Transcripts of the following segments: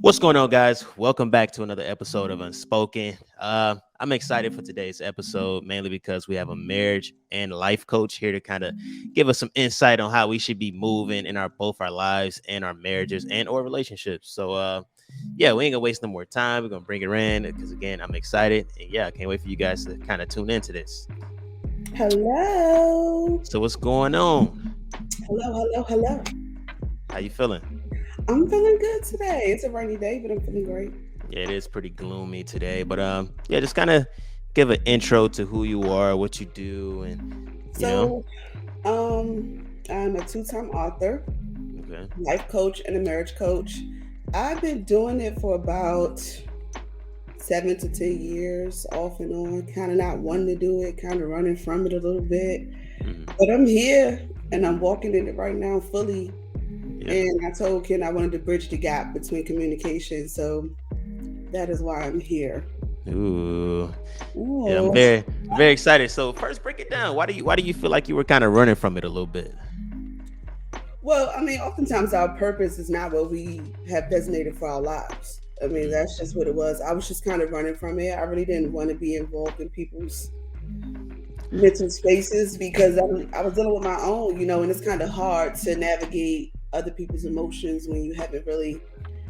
What's going on, guys? Welcome back to another episode of Unspoken. I'm excited for today's episode, mainly because we have a marriage and life coach here to kind of give us some insight on how we should be moving in our both our lives and our marriages and or relationships. So, we ain't gonna waste no more time. We're gonna bring her in because again, I'm excited, and I can't wait for you guys to kind of tune into this. Hello. So, what's going on? Hello. How you feeling? I'm feeling good today. It's a rainy day, but I'm feeling great. Yeah, it is pretty gloomy today, but just kind of give an intro to who you are, what you do, and. So, I'm a two-time author, Okay. life coach, and a marriage coach. I've been doing it for about 7 to 10 years, off and on, kind of not wanting to do it, kind of running from it a little bit. Hmm. But I'm here and I'm walking in it right now fully. Yeah. And I told Ken I wanted to bridge the gap between communication. So that is why I'm here. Ooh. Yeah, I'm Oh, very excited. So first, break it down. Why do you feel like you were kind of running from it a little bit? well, I mean, oftentimes our purpose is not what we have designated for our lives. I mean, Mm. that's just what it was. I was just kind of running from it. I really didn't want to be involved in people's mental spaces because I was dealing with my own, and it's kind of hard to navigate other people's emotions when you haven't really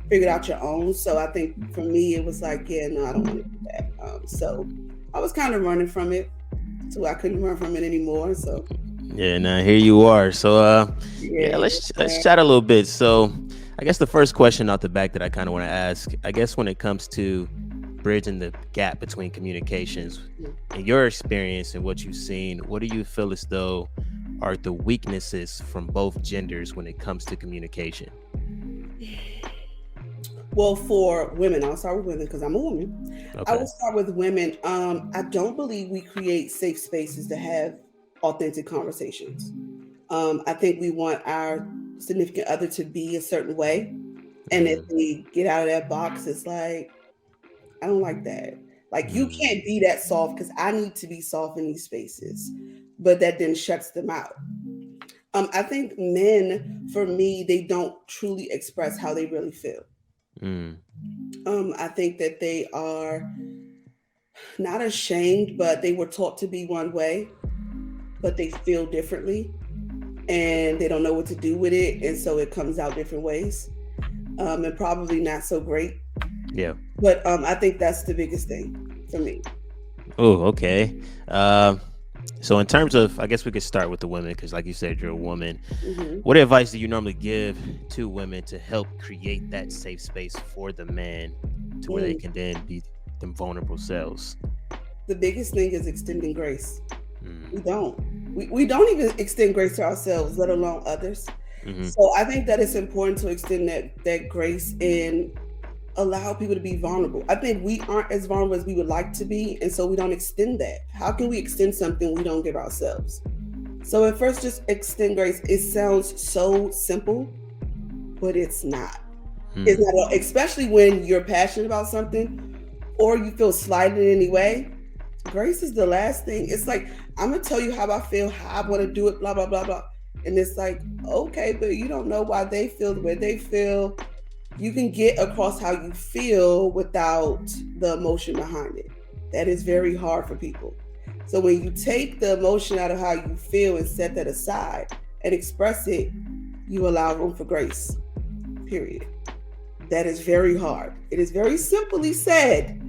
figured out your own. So I think for me, it was like, yeah, no, I don't want to do that. So I was kind of running from it, so I couldn't run from it anymore. So Yeah, now here you are. So yeah, let's chat a little bit. So I guess the first question out the back that I kind of want to ask, I guess when it comes to bridging the gap between communications, in your experience and what you've seen, what do you feel as though are the weaknesses from both genders when it comes to communication? well, for women, I'll start with women because I'm a woman. I Okay. will start with women. I don't believe we create safe spaces to have authentic conversations. I think we want our significant other to be a certain way. And if Mm, they get out of that box, it's like, I don't like that. Like, you mm, can't be that soft because I need to be soft in these spaces. But that then shuts them out. I think men, for me, they don't truly express how they really feel. mm, I think that they are not ashamed, but they were taught to be one way, but they feel differently and they don't know what to do with it. And so it comes out different ways, and probably not so great. yeah. But I think that's the biggest thing for me. Oh, okay. Um, so in terms of, I guess we could start with the women because, like you said, you're a woman. Hmm. What advice do you normally give to women to help create that safe space for the man, to where they Mm. can then be them vulnerable selves? The biggest thing is extending grace. Mm, We don't. We don't even extend grace to ourselves, let alone others. mm-hmm, So I think that it's important to extend that grace and allow people to be vulnerable. I think we aren't as vulnerable as we would like to be, and so we don't extend that. How can we extend something we don't give ourselves? So at first, just extend grace. It sounds so simple, but it's not. It's mm, not, at all, especially when you're passionate about something or you feel slighted in any way. Grace is the last thing. It's like, I'm gonna tell you how I feel, how I want to do it, blah blah blah blah. And it's like, okay, but you don't know why they feel the way they feel. You can get across how you feel without the emotion behind it. That is very hard for people. So when you take the emotion out of how you feel and set that aside and express it, you allow room for grace. Period. That is very hard. It is very simply said,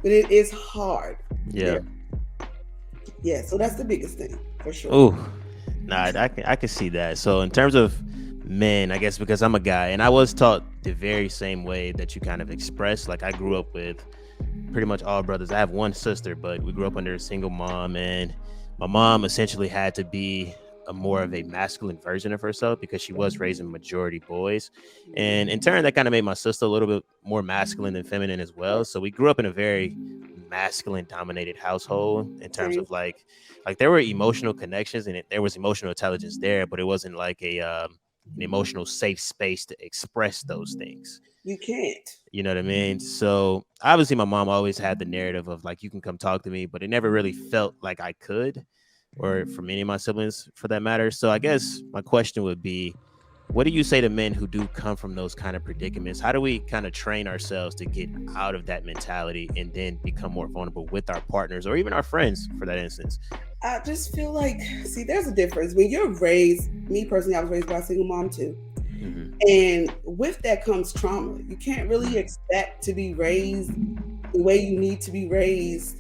but it is hard. yeah. There. Yeah, so that's the biggest thing for sure. Oh, nah, I can see that. So in terms of men, I guess because I'm a guy and I was taught the very same way that you kind of expressed. Like I grew up with pretty much all brothers. I have one sister, but we grew up under a single mom, and my mom essentially had to be a more of a masculine version of herself because she was raising majority boys, and in turn, that kind of made my sister a little bit more masculine than feminine as well. So we grew up in a very masculine dominated household in terms Same. of like there were emotional connections and there was emotional intelligence there, but it wasn't like an emotional safe space to express those things. You can't. You know what I mean? So obviously, my mom always had the narrative of like, you can come talk to me, but it never really felt like I could, or from any of my siblings for that matter. So I guess my question would be, what do you say to men who do come from those kind of predicaments? How do we kind of train ourselves to get out of that mentality and then become more vulnerable with our partners or even our friends, for that instance? I just feel like, see, there's a difference. When you're raised, me personally, I was raised by a single mom too. Mm-hmm. And with that comes trauma. You can't really expect to be raised the way you need to be raised.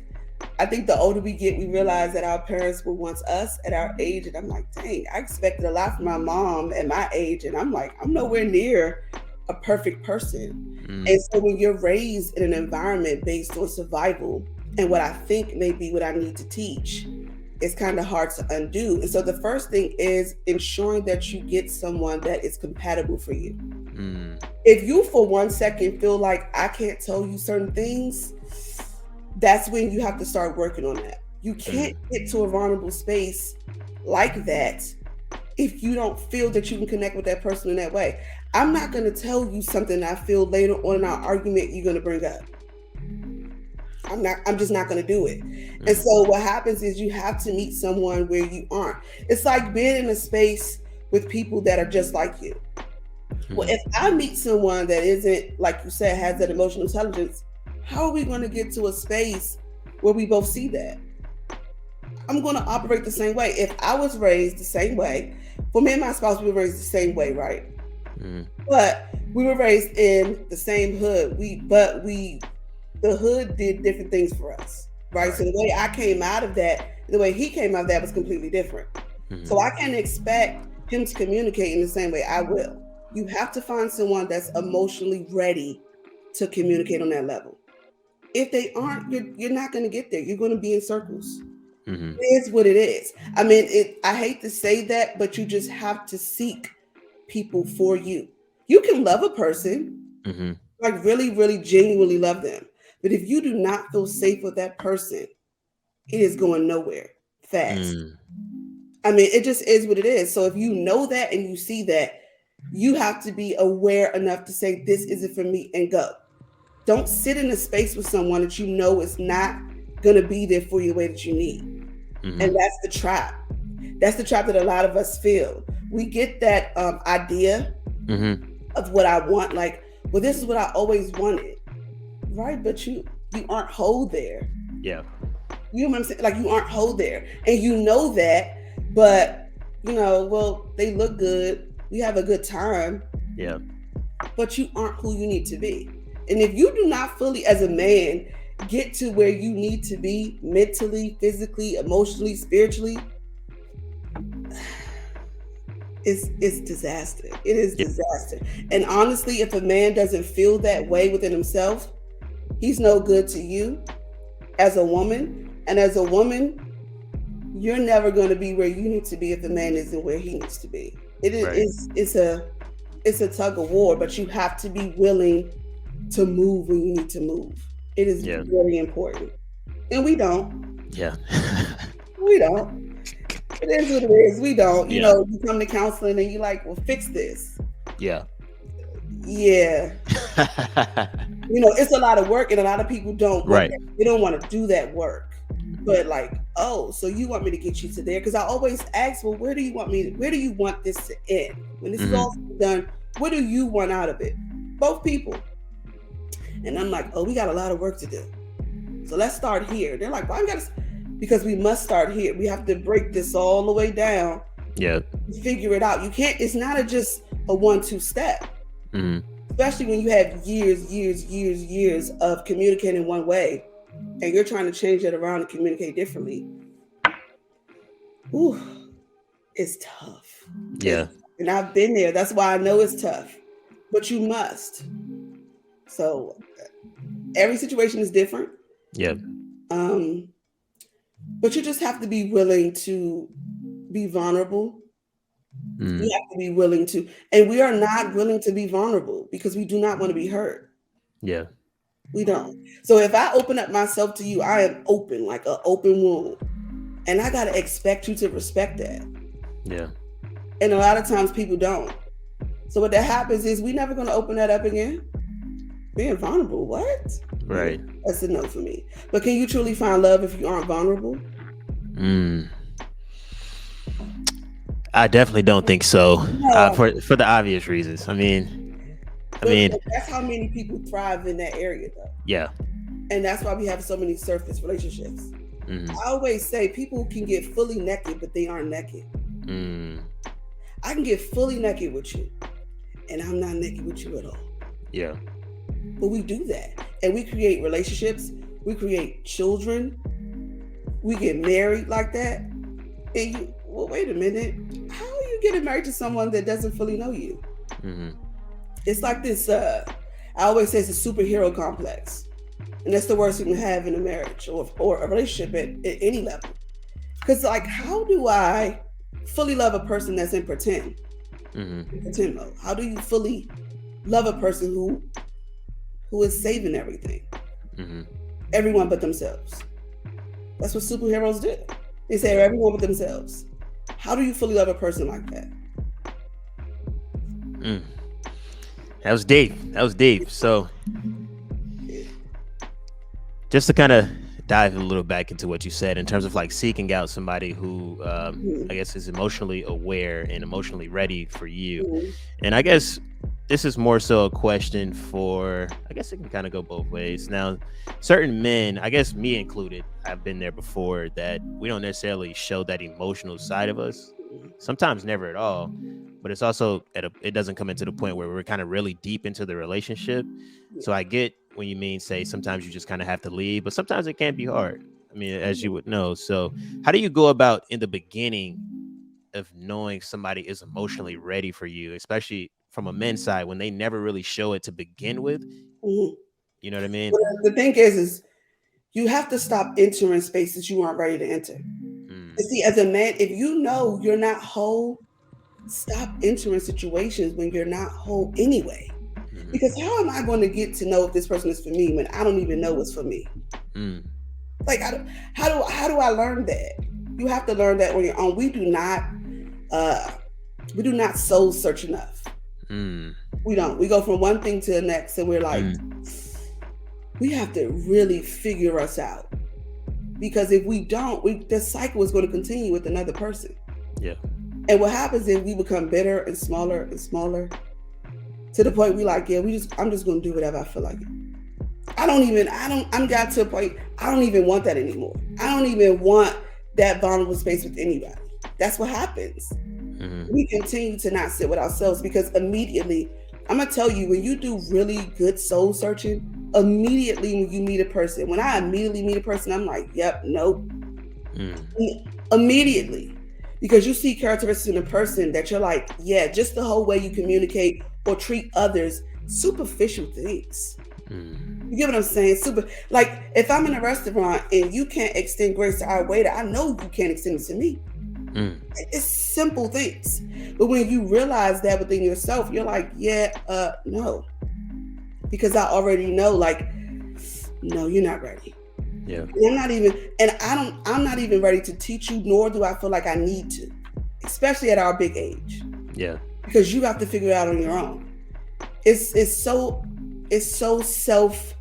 I think the older we get, we realize that our parents were once us at our age. And I'm like, dang, I expected a lot from my mom at my age. And I'm like, I'm nowhere near a perfect person. Mm. And so when you're raised in an environment based on survival and what I think may be what I need to teach, it's kind of hard to undo. And so the first thing is ensuring that you get someone that is compatible for you. Mm. If you for 1 second feel like I can't tell you certain things, that's when you have to start working on that. You can't get to a vulnerable space like that if you don't feel that you can connect with that person in that way. I'm not going to tell you something that I feel later on in our argument you're going to bring up. I'm just not going to do it. And so what happens is you have to meet someone where you aren't. It's like being in a space with people that are just like you. Well, if I meet someone that isn't, like you said, has that emotional intelligence, how are we going to get to a space where we both see that? I'm going to operate the same way. If I was raised the same way, for me and my spouse, we were raised the same way, right? But we were raised in the same hood. The hood did different things for us, right? So the way I came out of that, the way he came out of that was completely different. So I can't expect him to communicate in the same way I will. You have to find someone that's emotionally ready to communicate on that level. If they aren't, you're not going to get there. You're going to be in circles. It is what it is. I mean, I hate to say that, but you just have to seek people for you. You can love a person, like really, really genuinely love them. But if you do not feel safe with that person, it is going nowhere fast. I mean, it just is what it is. So if you know that and you see that, you have to be aware enough to say, this isn't for me, and go. Don't sit in a space with someone that you know is not going to be there for you the way that you need. And that's the trap. That's the trap that a lot of us feel. We get that idea of what I want, like, well, this is what I always wanted. Right, but you aren't whole there. Yeah. You know what I'm saying? Like, you aren't whole there. And you know that, but well, they look good. We have a good time. Yeah. But you aren't who you need to be. And if you do not fully, as a man, get to where you need to be mentally, physically, emotionally, spiritually, it's disaster. It is disaster. And honestly, if a man doesn't feel that way within himself, he's no good to you as a woman. And as a woman, you're never going to be where you need to be if the man isn't where he needs to be. It's a tug of war, but you have to be willing to move when you need to move. It is very important. And we don't. Yeah. We don't. It is what it is. We don't. You know, you come to counseling and you're like, well, fix this. Yeah. Yeah. It's a lot of work, and a lot of people don't. Right. They don't want to do that work. But like, oh, so you want me to get you to there? Because I always ask, well, where do you want this to end? When this is all done, what do you want out of it? Both people. And I'm like, oh, we got a lot of work to do. So let's start here. They're like, well, because we must start here. We have to break this all the way down. Yeah. Figure it out. You can't, it's not just a 1-2 step. Especially when you have years of communicating one way and you're trying to change it around and communicate differently. Ooh, it's tough. Yeah. And I've been there. That's why I know it's tough. But you must. So every situation is different. Yeah. But you just have to be willing to be vulnerable. You have to be willing to, and we are not willing to be vulnerable because we do not want to be hurt. Yeah. We don't. So if I open up myself to you, I am open, like an open wound. And I got to expect you to respect that. Yeah. And a lot of times people don't. So what that happens is we never going to open that up again. Being vulnerable, what? Right. That's a no for me. But can you truly find love if you aren't vulnerable? I definitely don't think so. No, For the obvious reasons. I but mean, that's how many people thrive in that area, though. yeah. And that's why we have so many surface relationships. Mm-hmm. I always say people can get fully naked, but they aren't naked. I can get fully naked with you, and I'm not naked with you at all. Yeah. But we do that. And we create relationships, we create children, we get married like that. And you, well, wait a minute. How are you getting married to someone that doesn't fully know you? Mm-hmm. It's like this, I always say it's a superhero complex. And that's the worst thing to have in a marriage or a relationship at any level. Because, like, how do I fully love a person that's in pretend? Mm-hmm. Pretend mode. How do you fully love a person who is saving everything? Mm-hmm. Everyone but themselves. That's what superheroes do. They save everyone but themselves. How do you fully love a person like that? That was deep. So just to kind of dive a little back into what you said in terms of like seeking out somebody who I guess is emotionally aware and emotionally ready for you. And I guess this is more so a question for, I guess it can kind of go both ways. Now, certain men, I guess me included, I've been there before, that we don't necessarily show that emotional side of us. Sometimes never at all. But it's also it doesn't come into the point where we're kind of really deep into the relationship. So I get when you mean, say, sometimes you just kind of have to leave, but sometimes it can be hard. I mean, as you would know. So how do you go about in the beginning of knowing somebody is emotionally ready for you, especially from a men's side when they never really show it to begin with? Mm-hmm. You know what I mean? Well, the thing is you have to stop entering spaces you aren't ready to enter. And see, as a man, if you know you're not whole, stop entering situations when you're not whole anyway. Because how am I going to get to know if this person is for me when I don't even know what's for me? Like, how do I learn that? You have to learn that on your own. We do not soul search enough. We don't. We go from one thing to the next, and we're like, we have to really figure us out. Because if we don't, the cycle is going to continue with another person. Yeah. And what happens is we become bitter and smaller to the point we like, I'm just going to do whatever I feel like. I'm got to a point, I don't even want that anymore. I don't even want that vulnerable space with anybody. That's what happens. We continue to not sit with ourselves because immediately, I'm going to tell you, when you do really good soul searching, immediately when you meet a person, when I immediately meet a person, I'm like, yep, nope. Immediately. Because you see characteristics in a person that you're like, yeah, just the whole way you communicate or treat others, superficial things. You get what I'm saying? Like if I'm in a restaurant and you can't extend grace to our waiter, I know you can't extend it to me. It's simple things. But when you realize that within yourself, you're like, no. Because I already know, like, no, you're not ready. Yeah. I'm not even ready to teach you, nor do I feel like I need to, especially at our big age. Yeah. Because you have to figure it out on your own. It's so self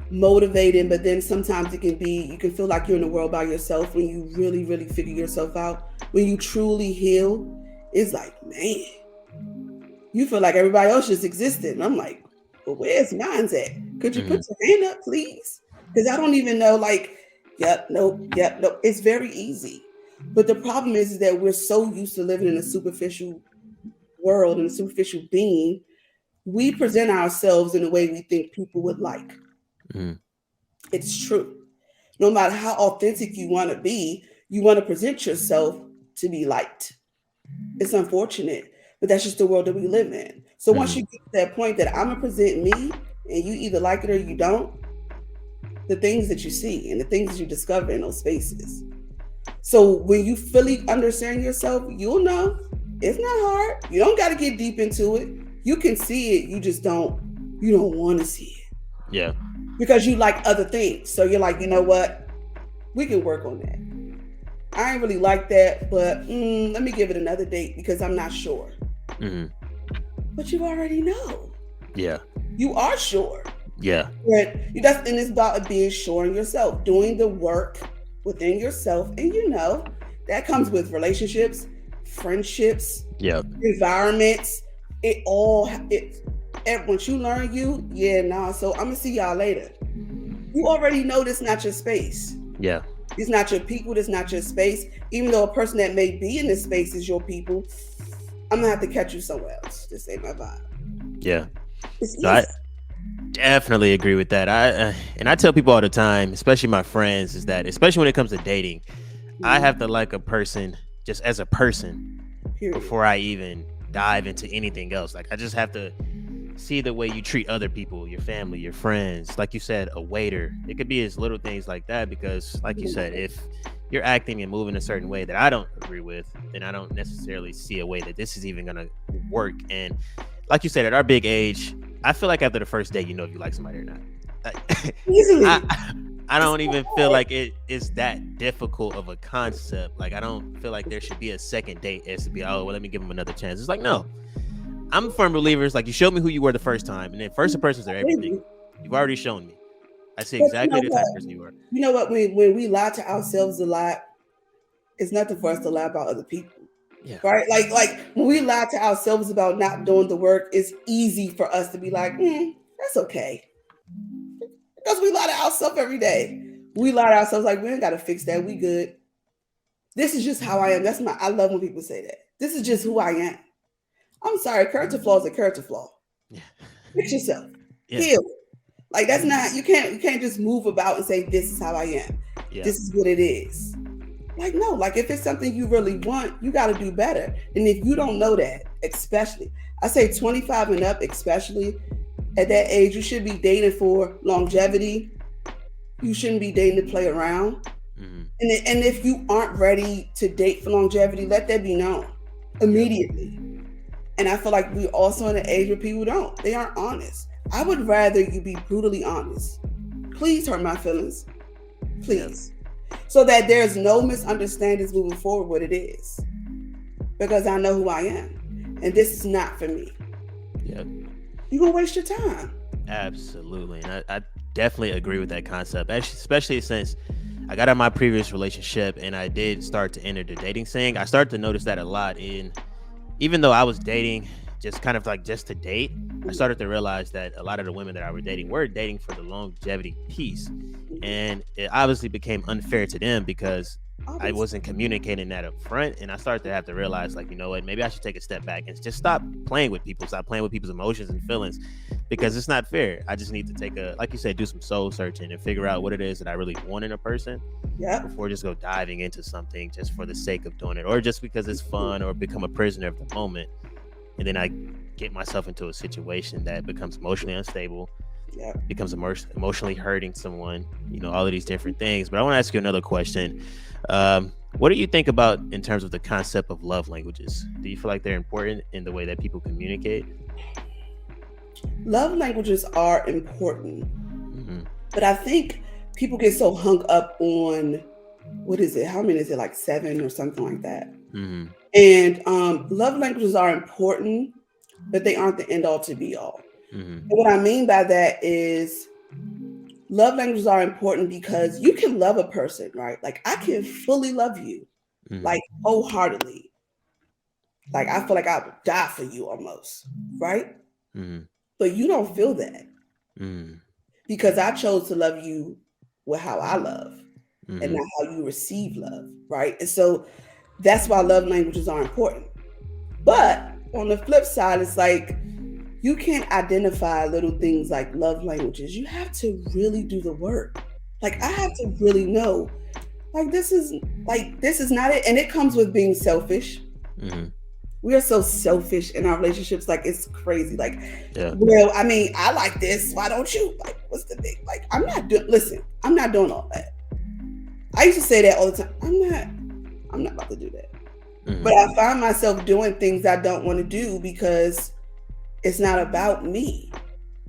motivating, but then sometimes you can feel like you're in the world by yourself when you really, really figure yourself out. When you truly heal, it's like, man, you feel like everybody else just existed. And I'm like, well, where's mine's at? Could you put your hand up, please? Because I don't even know, like, yep, nope. It's very easy. But the problem is that we're so used to living in a superficial world and a superficial being, we present ourselves in a way we think people would like. It's true. No matter how authentic you want to be, you want to present yourself to be liked. It's unfortunate, but that's just the world that we live in. So once you get to that point that I'm going to present me and you either like it or you don't, the things that you see and the things that you discover in those spaces. So when you fully understand yourself, you'll know it's not hard. You don't got to get deep into it. You can see it. You just don't want to see it. Yeah. Because you like other things. So you're like, you know what? We can work on that. I ain't really like that, but let me give it another date because I'm not sure. But you already know. Yeah. You are sure. Yeah. And it's about being sure in yourself, doing the work within yourself. And That comes with relationships, friendships, Yep. environments. And once you learn so I'm gonna see y'all later. You already know this not your space. Yeah. It's not your people, this not your space. Even though a person that may be in this space is your people, I'm gonna have to catch you somewhere else. This ain't my vibe. Yeah. It's easy. So I definitely agree with that. And I tell people all the time, especially my friends, is that especially when it comes to dating, I have to like a person just as a person Period. before I even dive into anything else. Like I just have to see the way you treat other people, your family, your friends. Like you said, a waiter. It could be as little things like that because, like you said, if you're acting and moving a certain way that I don't agree with, then I don't necessarily see a way that this is even gonna work. And like you said, at our big age, I feel like after the first date, you know if you like somebody or not. Easily. I don't even feel like it is that difficult of a concept. Like I don't feel like there should be a second date as to be, oh, well, let me give him another chance. It's like, no. I'm a firm believer. It's like you showed me who you were the first time, and then first impressions are everything. You've already shown me. I see exactly the type of person you are. You know what? When we lie to ourselves a lot, it's nothing for us to lie about other people. Yeah. Right? Like when we lie to ourselves about not doing the work, it's easy for us to be like, that's okay. Because we lie to ourselves every day. We lie to ourselves like we ain't gotta fix that. We good. This is just how I am. I love when people say that. This is just who I am. I'm sorry, character flaw is a character flaw. Yeah. Fix yourself. Yeah. Heal. Like that's not you can't just move about and say this is how I am. Yeah. This is what it is. Like no, like if it's something you really want, you got to do better. And if you don't know that, especially, I say 25 and up, especially at that age, you should be dating for longevity. You shouldn't be dating to play around. Mm-hmm. And if you aren't ready to date for longevity, let that be known immediately. And I feel like we're also in an age where people they aren't honest. I would rather you be brutally honest. Please hurt my feelings. Please. Yep. So that there's no misunderstandings moving forward what it is. Because I know who I am. And this is not for me. Yep. You're going to waste your time. Absolutely. And I definitely agree with that concept, especially since I got out of my previous relationship and I did start to enter the dating scene. I started to notice that a lot even though I was dating just kind of like just to date, I started to realize that a lot of the women that I were dating for the longevity piece. And it obviously became unfair to them because I wasn't communicating that up front. And I started to have to realize, like, you know what, maybe I should take a step back and just stop playing with people, stop playing with people's emotions and feelings because it's not fair. I just need to take like you said, do some soul searching and figure out what it is that I really want in a person before just go diving into something just for the sake of doing it or just because it's fun or become a prisoner of the moment. And then I get myself into a situation that becomes emotionally unstable, becomes emotionally hurting someone, all of these different things. But I want to ask you another question. What do you think about in terms of the concept of love languages? Do you feel like they're important in the way that people communicate? Love languages are important, but I think people get so hung up on what is it? How many is it? Like 7 or something like that. Mm-hmm. And love languages are important, but they aren't the end all to be all. Mm-hmm. And what I mean by that is love languages are important because you can love a person, right? Like I can fully love you, like wholeheartedly. Like I feel like I would die for you almost, right? Mm-hmm. But you don't feel that because I chose to love you with how I love and not how you receive love, right? And so that's why love languages are important. But on the flip side, it's like you can't identify little things like love languages. You have to really do the work. Like I have to really know, like this is not it. And it comes with being selfish. Mm-hmm. We are so selfish in our relationships. Like it's crazy. Like, well, I mean, I like this. Why don't you? Like, what's the big? Like, I'm not doing all that. I used to say that all the time. I'm not about to do that. Mm-hmm. But I find myself doing things I don't want to do because it's not about me.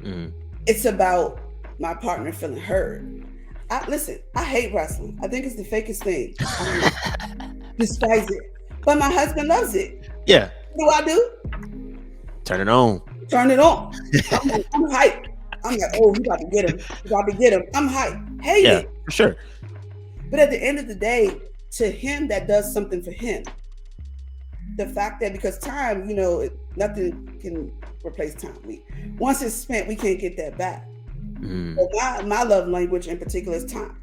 Mm-hmm. It's about my partner feeling heard. I hate wrestling. I think it's the fakest thing. I despise it. But my husband loves it. Yeah. What do? Turn it on. I'm hyped. I'm like, oh, you got to get him. I'm hyped. Hate it. For sure. But at the end of the day, to him that does something for him. The fact that because time, nothing can replace time. Once it's spent, we can't get that back. So my love language in particular is time.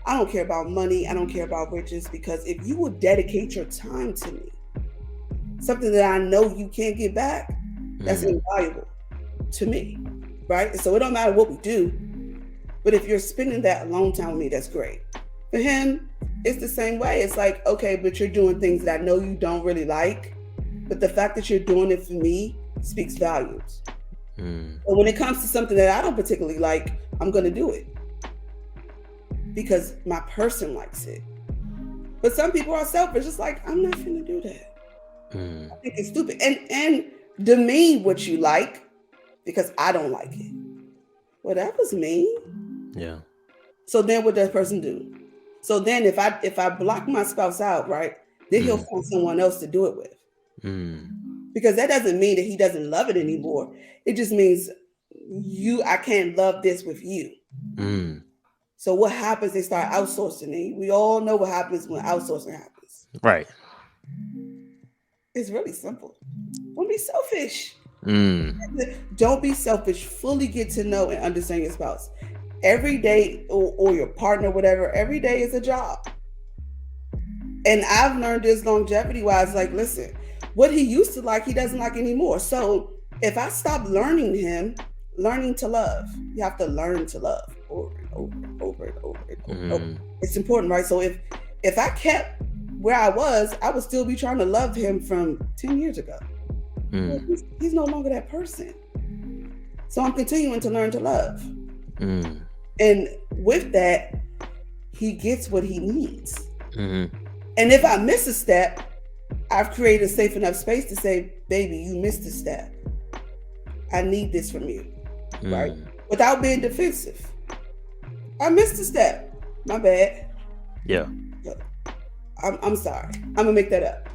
I don't care about money. I don't care about riches, because if you will dedicate your time to me, something that I know you can't get back, that's invaluable to me, right? So it don't matter what we do, but if you're spending that alone time with me, that's great. For him, it's the same way. It's like, okay, but you're doing things that I know you don't really like, but the fact that you're doing it for me speaks volumes. But when it comes to something that I don't particularly like, I'm going to do it because my person likes it. But some people are selfish. It's like, I'm not going to do that. I think it's stupid. And demean what you like because I don't like it. Well, that was mean. Yeah. So then what does that person do? So then if I block my spouse out, right, then he'll find someone else to do it with. Because that doesn't mean that he doesn't love it anymore. It just means I can't love this with you. So what happens? They start outsourcing it. We all know what happens when outsourcing happens. Right. It's really simple. Don't be selfish. Don't be selfish. Fully get to know and understand your spouse. Every day, or your partner, whatever, every day is a job. And I've learned this longevity wise, like, listen, what he used to like, he doesn't like anymore. So if I stop learning to love, you have to learn to love over and over and over and over and over. It's important, right? So if I kept where I was, I would still be trying to love him from 10 years ago. Well, he's no longer that person. So I'm continuing to learn to love. And with that, he gets what he needs. And if I miss a step, I've created a safe enough space to say, baby, you missed a step. I need this from you, right? Without being defensive. I missed a step. My bad. Yeah. I'm sorry. I'm gonna make that up.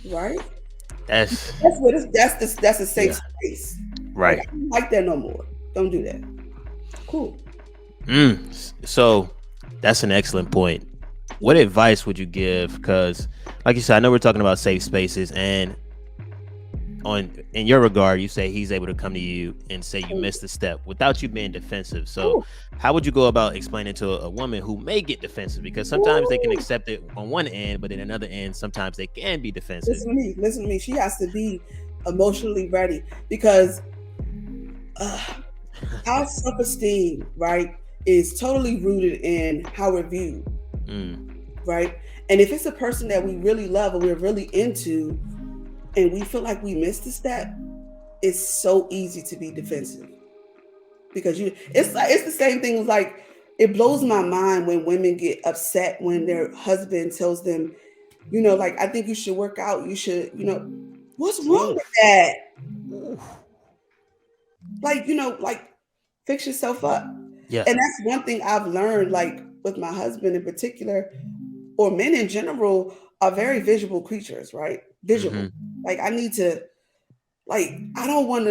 Right? That's a safe space. Right. Like, I don't like that no more. Don't do that. Cool. So that's an excellent point. What advice would you give? Because like you said, I know we're talking about safe spaces, and in your regard, you say he's able to come to you and say you missed a step without you being defensive. So how would you go about explaining to a woman who may get defensive? Because sometimes they can accept it on one end, but in another end, sometimes they can be defensive. Listen to me. She has to be emotionally ready, because our self-esteem, right, is totally rooted in how we're viewed, right? And if it's a person that we really love and we're really into, and we feel like we missed a step, it's so easy to be defensive. Because it's the same thing. Like, it blows my mind when women get upset when their husband tells them, like, I think you should work out. You should, what's wrong with that? Like, fix yourself up. Yeah. And that's one thing I've learned, like with my husband in particular, or men in general, are very visual creatures, right? Visual. Like, I need to, like, I don't want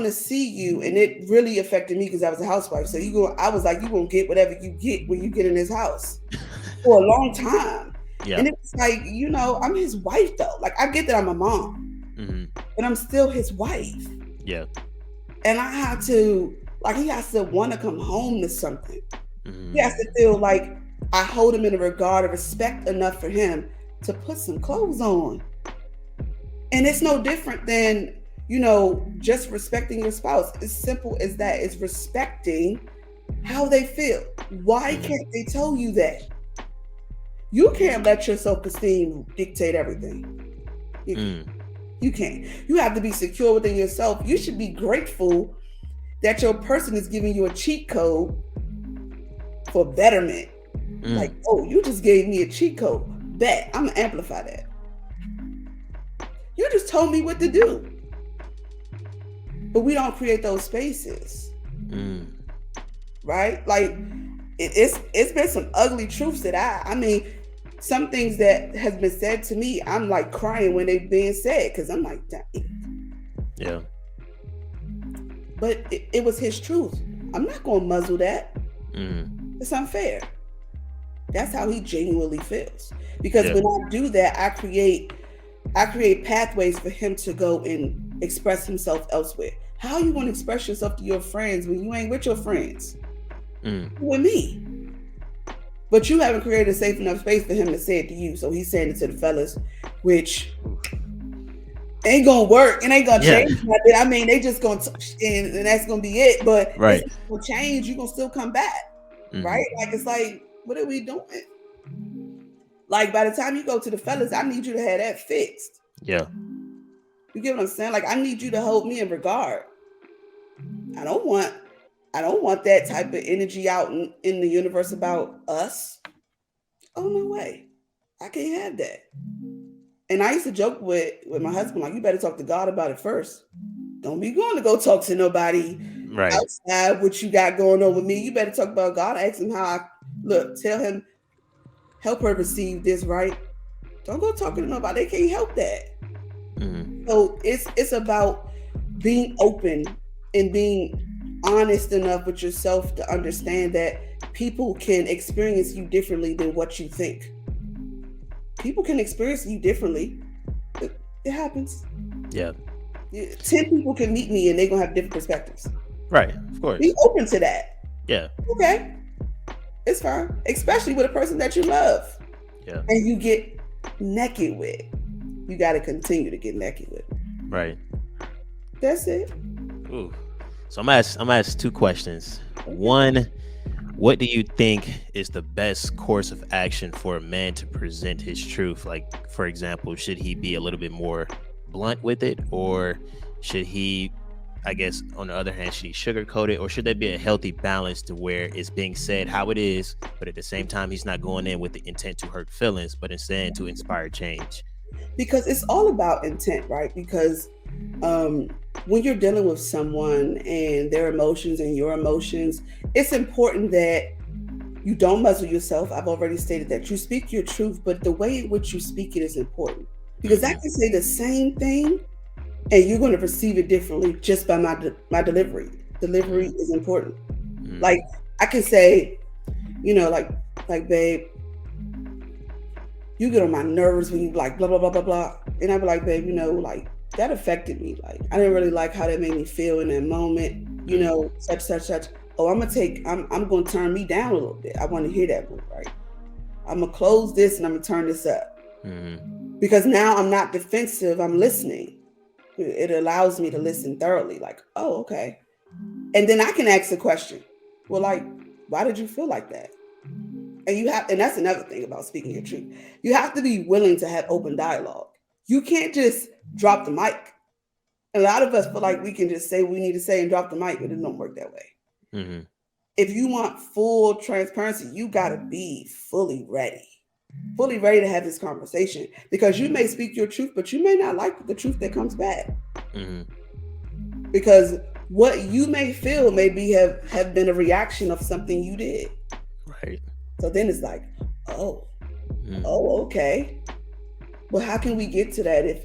to see you. And it really affected me because I was a housewife. So I was like, you gonna get whatever you get when you get in his house for a long time. Yeah. And it was like, I'm his wife though. Like, I get that I'm a mom, but I'm still his wife. Yeah. And I have to, like, he has to want to come home to something. He has to feel like I hold him in a regard of respect enough for him to put some clothes on. And it's no different than, just respecting your spouse. It's simple as that. It's respecting how they feel. Why can't they tell you that? You can't let your self-esteem dictate everything. You can't. You have to be secure within yourself. You should be grateful that your person is giving you a cheat code for betterment. Like, oh, you just gave me a cheat code. Bet. I'm going to amplify that. You just told me what to do. But we don't create those spaces. Right? Like, it's been some ugly truths that I mean, some things that has been said to me, I'm like crying when they're being said, because I'm like, dang. Yeah. But it was his truth. I'm not going to muzzle that. It's unfair. That's how he genuinely feels. Because Yeah. when I do that, I create pathways for him to go and express himself elsewhere. How you going to express yourself to your friends when you ain't with your friends? Mm. With me. But you haven't created a safe enough space for him to say it to you. So he's saying it to the fellas, which ain't gonna work. It ain't gonna Yeah. change nothing. I mean, they just gonna and that's gonna be it. But Right. it's not gonna change. You gonna still come back, right? Like it's like, what are we doing? Like by the time you go to the fellas, I need you to have that fixed. Yeah. You get what I'm saying? Like I need you to hold me in regard. I don't want that type of energy out in the universe about us. Oh no way. I can't have that. And I used to joke with my husband, like, you better talk to God about it first. Don't be going to go talk to nobody Right. outside what you got going on with me. You better talk about God. Ask him how I look, tell him, help her receive this, right? Don't go talking to nobody. They can't help that. So it's about being open and being honest enough with yourself to understand that people can experience you differently than what you think. People can experience you differently. It happens. Yeah. 10 people can meet me and they're gonna have different perspectives. Right. Of course. Be open to that. Yeah. Okay. It's fine. Especially with a person that you love. Yeah. And you get naked with. You gotta continue to get naked with. Right. That's it. Ooh. So I'm gonna ask two questions. One, what do you think is the best course of action for a man to present his truth? Like, for example, should he be a little bit more blunt with it, or should he, I guess, on the other hand, should he sugarcoat it, or should there be a healthy balance to where it's being said how it is, but at the same time, he's not going in with the intent to hurt feelings, but instead to inspire change? Because it's all about intent, right? Because when you're dealing with someone and their emotions and your emotions, it's important that you don't muzzle yourself. I've already stated that you speak your truth, but the way in which you speak it is important. Because I can say the same thing and you're going to perceive it differently just by my delivery. Delivery is important. Like I can say, like babe, you get on my nerves when you like blah blah blah blah blah, and I be like, babe, like that affected me. Like I didn't really like how that made me feel in that moment. Such. Oh, I'm gonna turn me down a little bit. I want to hear that one, right? I'm gonna close this and I'm gonna turn this up because now I'm not defensive. I'm listening. It allows me to listen thoroughly. Like, oh, okay, and then I can ask the question. Well, like, why did you feel like that? And that's another thing about speaking your truth. You have to be willing to have open dialogue. You can't just drop the mic. A lot of us feel like we can just say what we need to say and drop the mic, but it don't work that way. If you want full transparency, you got to be fully ready to have this conversation, because you may speak your truth, but you may not like the truth that comes back. Because what you may feel maybe have been a reaction of something you did. Right. So then it's like, oh, okay. Well, how can we get to that if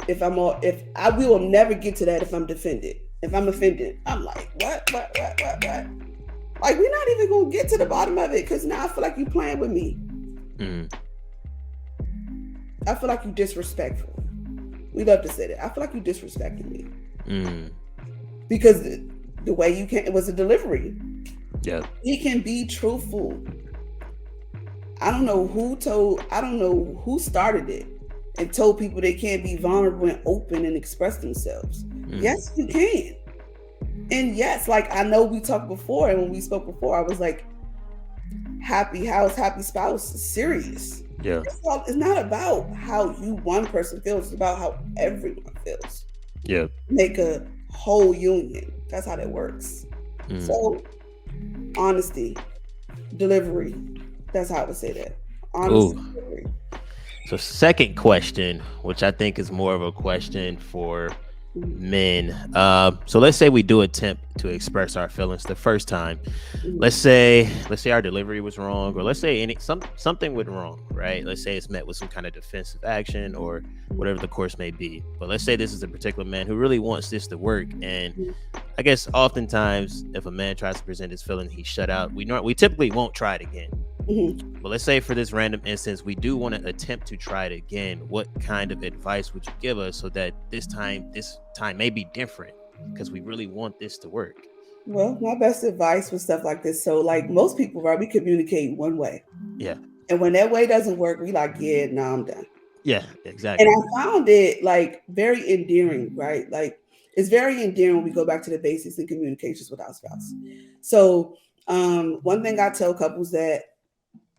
we will never get to that if I'm defended. If I'm offended, I'm like, what? Like, we're not even gonna get to the bottom of it, because now I feel like you playing with me. I feel like you disrespectful. We love to say that. I feel like you disrespecting me. Because the way you can, it was a delivery. Yeah. He can be truthful. I don't know who started it and told people they can't be vulnerable and open and express themselves. Yes, you can. And yes, like I know we talked before, and when we spoke before, I was like, happy house, happy spouse is serious. Yeah. It's not about how one person feels, it's about how everyone feels. Yeah. Make a whole union. That's how that works. So honesty, delivery. That's how I would say that. Honesty, delivery. So second question, which I think is more of a question for men. So let's say we do attempt to express our feelings the first time. Let's say our delivery was wrong, or let's say something went wrong, right? Let's say it's met with some kind of defensive action or whatever the course may be. But let's say this is a particular man who really wants this to work, and I guess oftentimes if a man tries to present his feelings, he's shut out. We typically won't try it again. But let's say for this random instance, we do want to attempt to try it again. What kind of advice would you give us so that this time may be different because we really want this to work? Well, my best advice for stuff like this. So, like most people, right, we communicate one way. Yeah. And when that way doesn't work, we like, yeah, no, I'm done. Yeah, And exactly. I found it like very endearing, right? Like it's very endearing when we go back to the basics in communications with our spouse. So, one thing I tell couples that,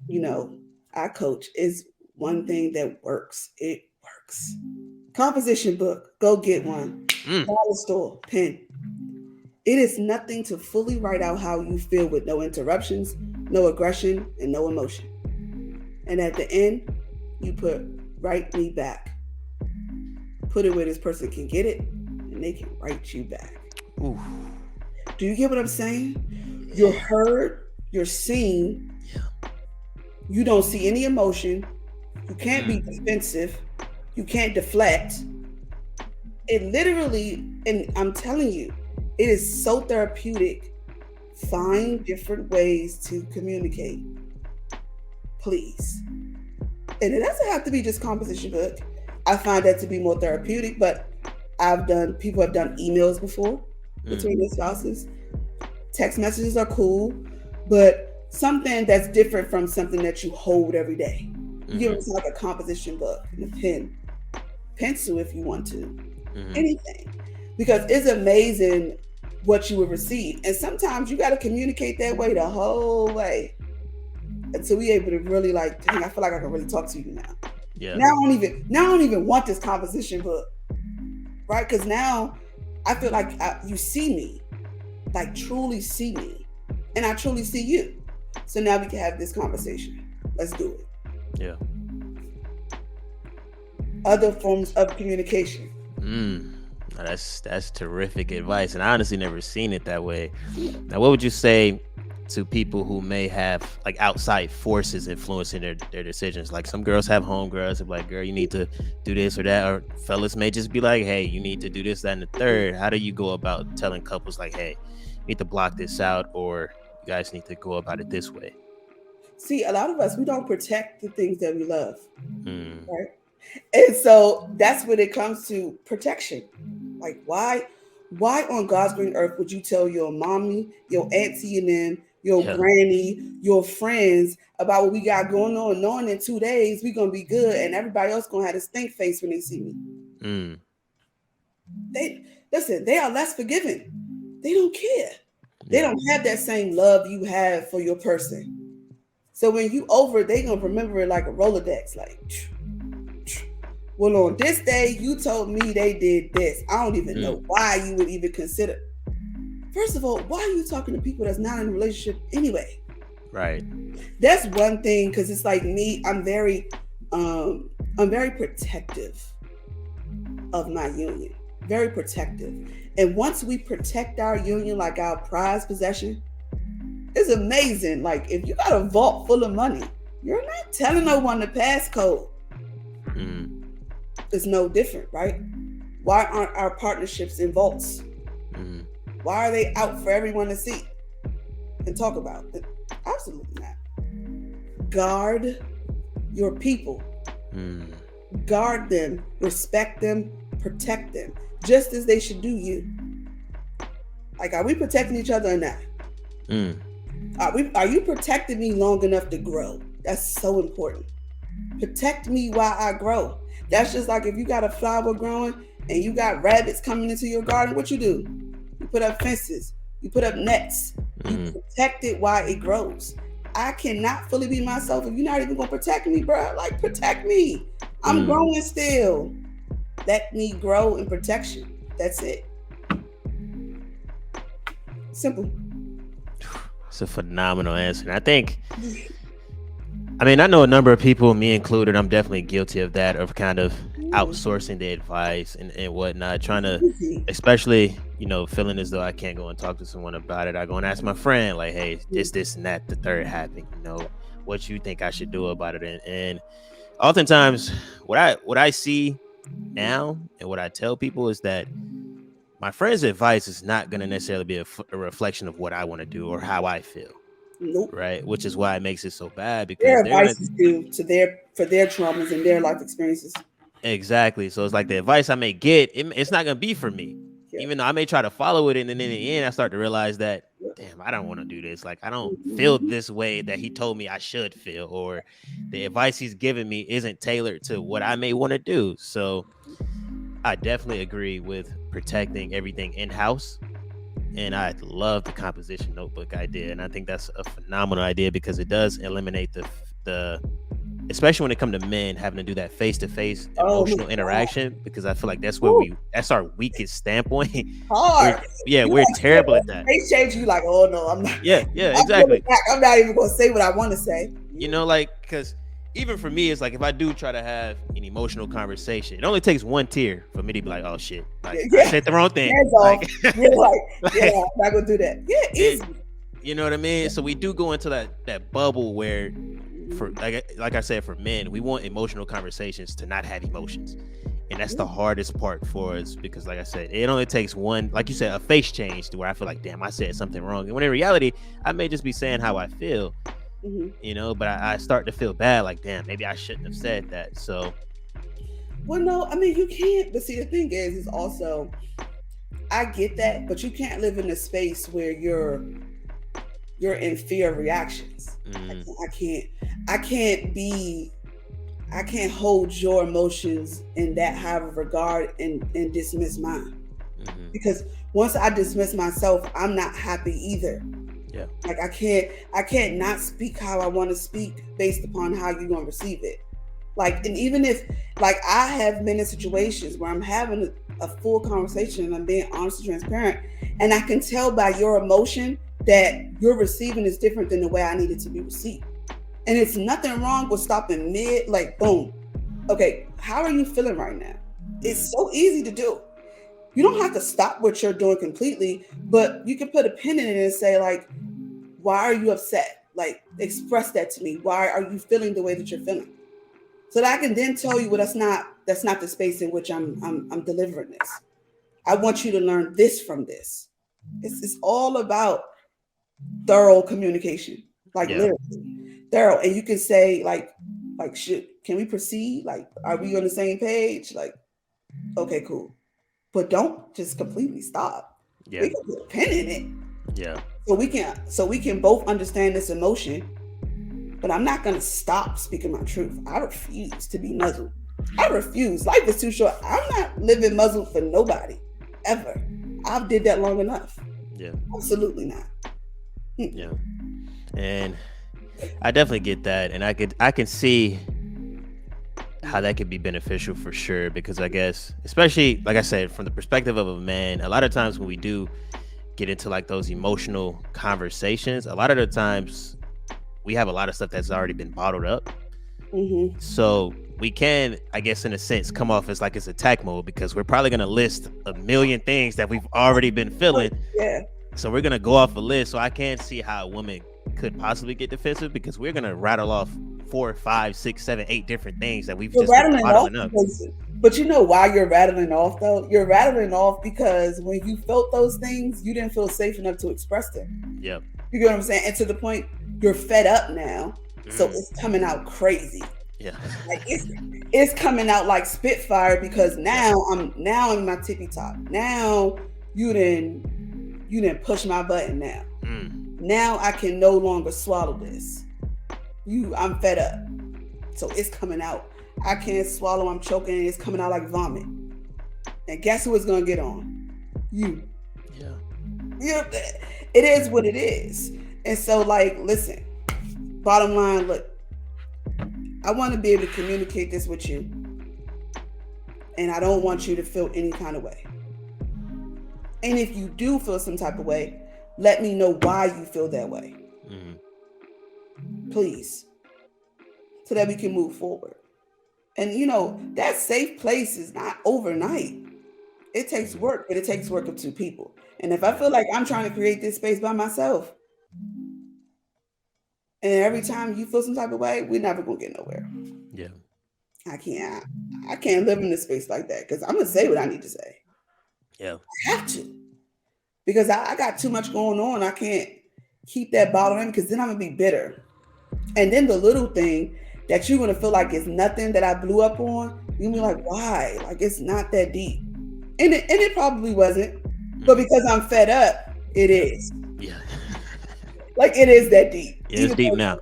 you know, I coach is one thing that works. It works. Composition book, go get one. Dollar store, pen. It is nothing to fully write out how you feel with no interruptions, no aggression, and no emotion. And at the end, you put write me back. Put it where this person can get it and they can write you back. Ooh. Do you get what I'm saying? You're heard, you're seen, you don't see any emotion, you can't be defensive, you can't deflect. It literally, and I'm telling you, it is so therapeutic. Find different ways to communicate, please. And it doesn't have to be just composition book. I find that to be more therapeutic, but people have done emails before between their spouses. Text messages are cool, but something that's different from something that you hold every day. You give it like a composition book and a pen, pencil if you want to, anything. Because it's amazing what you will receive. And sometimes you got to communicate that way the whole way until we able to really like, dang, I feel like I can really talk to you now. Yeah. Now I don't even want this composition book, right? Because now I feel like you see me, like truly see me, and I truly see you. So now we can have this conversation. Let's do it. Yeah. Other forms of communication. That's terrific advice, and I honestly never seen it that way. Now, what would you say to people who may have like outside forces influencing their decisions? Like some girls have homegirls who are like, girl, you need to do this or that, or fellas may just be like, hey, you need to do this, that, and the third. How do you go about telling couples like, hey, you need to block this out, or you guys need to go about it this way? See, a lot of us, we don't protect the things that we love, right? And so that's when it comes to protection. Like, why on God's green earth would you tell your mommy, your auntie, and then your granny, your friends about what we got going on, knowing in 2 days we're gonna be good, and everybody else gonna have a stink face when they see me? They are less forgiving. They don't care. They don't have that same love you have for your person. So when you over it, they gonna remember it like a Rolodex, like. Well, on this day, you told me they did this. I don't even know why you would even consider. First of all, why are you talking to people that's not in a relationship anyway? Right. That's one thing, because it's like me. I'm very protective of my union. Very protective. And once we protect our union like our prized possession, it's amazing. Like if you got a vault full of money, you're not telling no one the passcode. It's no different, right? Why aren't our partnerships in vaults? Why are they out for everyone to see and talk about? Absolutely not. Guard your people. Guard them, respect them, protect them, just as they should do you. Like, are we protecting each other or not? Are you protecting me long enough to grow? That's so important. Protect me while I grow. That's just like if you got a flower growing and you got rabbits coming into your garden, what you do? You put up fences, you put up nets, you protect it while it grows. I cannot fully be myself if you're not even gonna protect me, bro. Like, protect me. I'm growing still. Let me grow in protection. That's it. Simple. It's a phenomenal answer. And I think, I know a number of people, me included, I'm definitely guilty of that, of kind of outsourcing the advice and whatnot, trying to, especially, feeling as though I can't go and talk to someone about it. I go and ask my friend, like, hey, this, and that, the third happened, what you think I should do about it? And oftentimes what I see now and what I tell people is that my friend's advice is not going to necessarily be a reflection of what I want to do or how I feel. Nope. right? Which is why it makes it so bad because Their they're gonna advice is due to their traumas and their life experiences. exactly. So it's like the advice I may get, it's not gonna be for me, Yeah. even though I may try to follow it, and then in the end, I start to realize that, Yeah. damn, I don't want to do this. Like I don't feel Mhm. this way that he told me I should feel, or the advice he's giving me isn't tailored to what I may want to do. So I definitely agree with protecting everything in house. And I love the composition notebook idea, and I think that's a phenomenal idea because it does eliminate the especially when it comes to men having to do that face-to-face Oh my emotional God. interaction, because I feel like that's where Woo. that's our weakest standpoint. we're Hard. yeah, You we're like straight terrible up at that. face change. You like, oh no, I'm not. Yeah, I'm pulling exactly. back. I'm not even gonna say what I want to say. Like, because even for me, it's like if I do try to have an emotional conversation, it only takes one tear for me to be like, oh shit, like I Yeah, said the wrong thing. hands Like, off. You're like, yeah, like I'm not gonna do that. Yeah, it, easy. you know what I mean? So we do go into that bubble where, for like I said, for men, we want emotional conversations to not have emotions, and that's the hardest part for us because, like I said, it only takes one, like you said, a face change to where I feel like, damn, I said something wrong, and when in reality, I may just be saying how I feel, but I start to feel bad, like, damn, maybe I shouldn't have said that. So Well, no, I mean you can't. But see, the thing is also, I get that, but you can't live in a space where you're in fear of reactions. mm, I can't. I can't be. I can't hold your emotions in that high of regard and dismiss mine. mhm, Because once I dismiss myself, I'm not happy either. yeah, Like I can't not speak how I want to speak based upon how you're gonna receive it. Like, and even if, like, I have been in situations where I'm having a full conversation and I'm being honest and transparent, and I can tell by your emotion that your receiving is different than the way I need it to be received. And it's nothing wrong with stopping mid, like, boom. Okay, how are you feeling right now? mm, It's so easy to do. You don't have to stop what you're doing completely, but you can put a pin in it and say, like, why are you upset? Like, express that to me. Why are you feeling the way that you're feeling? So that I can then tell you, well, that's not the space in which I'm delivering this. I want you to learn this from this. It's all about thorough communication, like yeah, literally thorough. And you can say, like, shit, can we proceed? Like, are we on the same page? Like, okay, cool. But don't just completely stop. yeah, We can put a pin in it yeah, so we can both understand this emotion. But I'm not gonna stop speaking my truth. I refuse to be muzzled. I refuse. Life is too short. I'm not living muzzled for nobody ever. I've did that long enough. yeah, Absolutely not. yeah. And I definitely get that, and I can see how that could be beneficial for sure, because I guess, especially like I said, from the perspective of a man, a lot of times when we do get into like those emotional conversations, a lot of the times we have a lot of stuff that's already been bottled up. Mm-hmm. So we can, I guess, in a sense, come off as like it's attack mode because we're probably going to list a million things that we've already been feeling. Yeah. So we're going to go off a list. So I can't see how a woman could possibly get defensive because we're going to rattle off 4, 5, 6, 7, 8 different things that we've You're just been rattling off bottling up. but you know why you're rattling off though? You're rattling off because when you felt those things, you didn't feel safe enough to express them. Yep. You get what I'm saying? And to the point, you're fed up now, so it's coming out crazy. Yeah. Like it's coming out like Spitfire because now I'm in my tippy top. Now you didn't push my button now. Now I can no longer swallow this. I'm fed up. So it's coming out. I can't swallow, I'm choking, and it's coming out like vomit. And guess who it's gonna get on? You. Yeah. It is what it is. And so, like, listen, bottom line, look, I want to be able to communicate this with you. And I don't want you to feel any kind of way. And if you do feel some type of way, let me know why you feel that way. Please. So that we can move forward. And that safe place is not overnight. It takes work, but it takes work of two people. And if I feel like I'm trying to create this space by myself, and every time you feel some type of way, we're never gonna get nowhere. Yeah. I can't live in this space like that because I'm gonna say what I need to say. Yeah. I have to. Because I got too much going on. I can't keep that bottle in, because then I'm gonna be bitter. And then the little thing that you're gonna feel like it's nothing that I blew up on, you'll be like, why? Like it's not that deep. And it probably wasn't. But because I'm fed up, it is. Yeah. Like it is that deep. Yeah, it's deep now.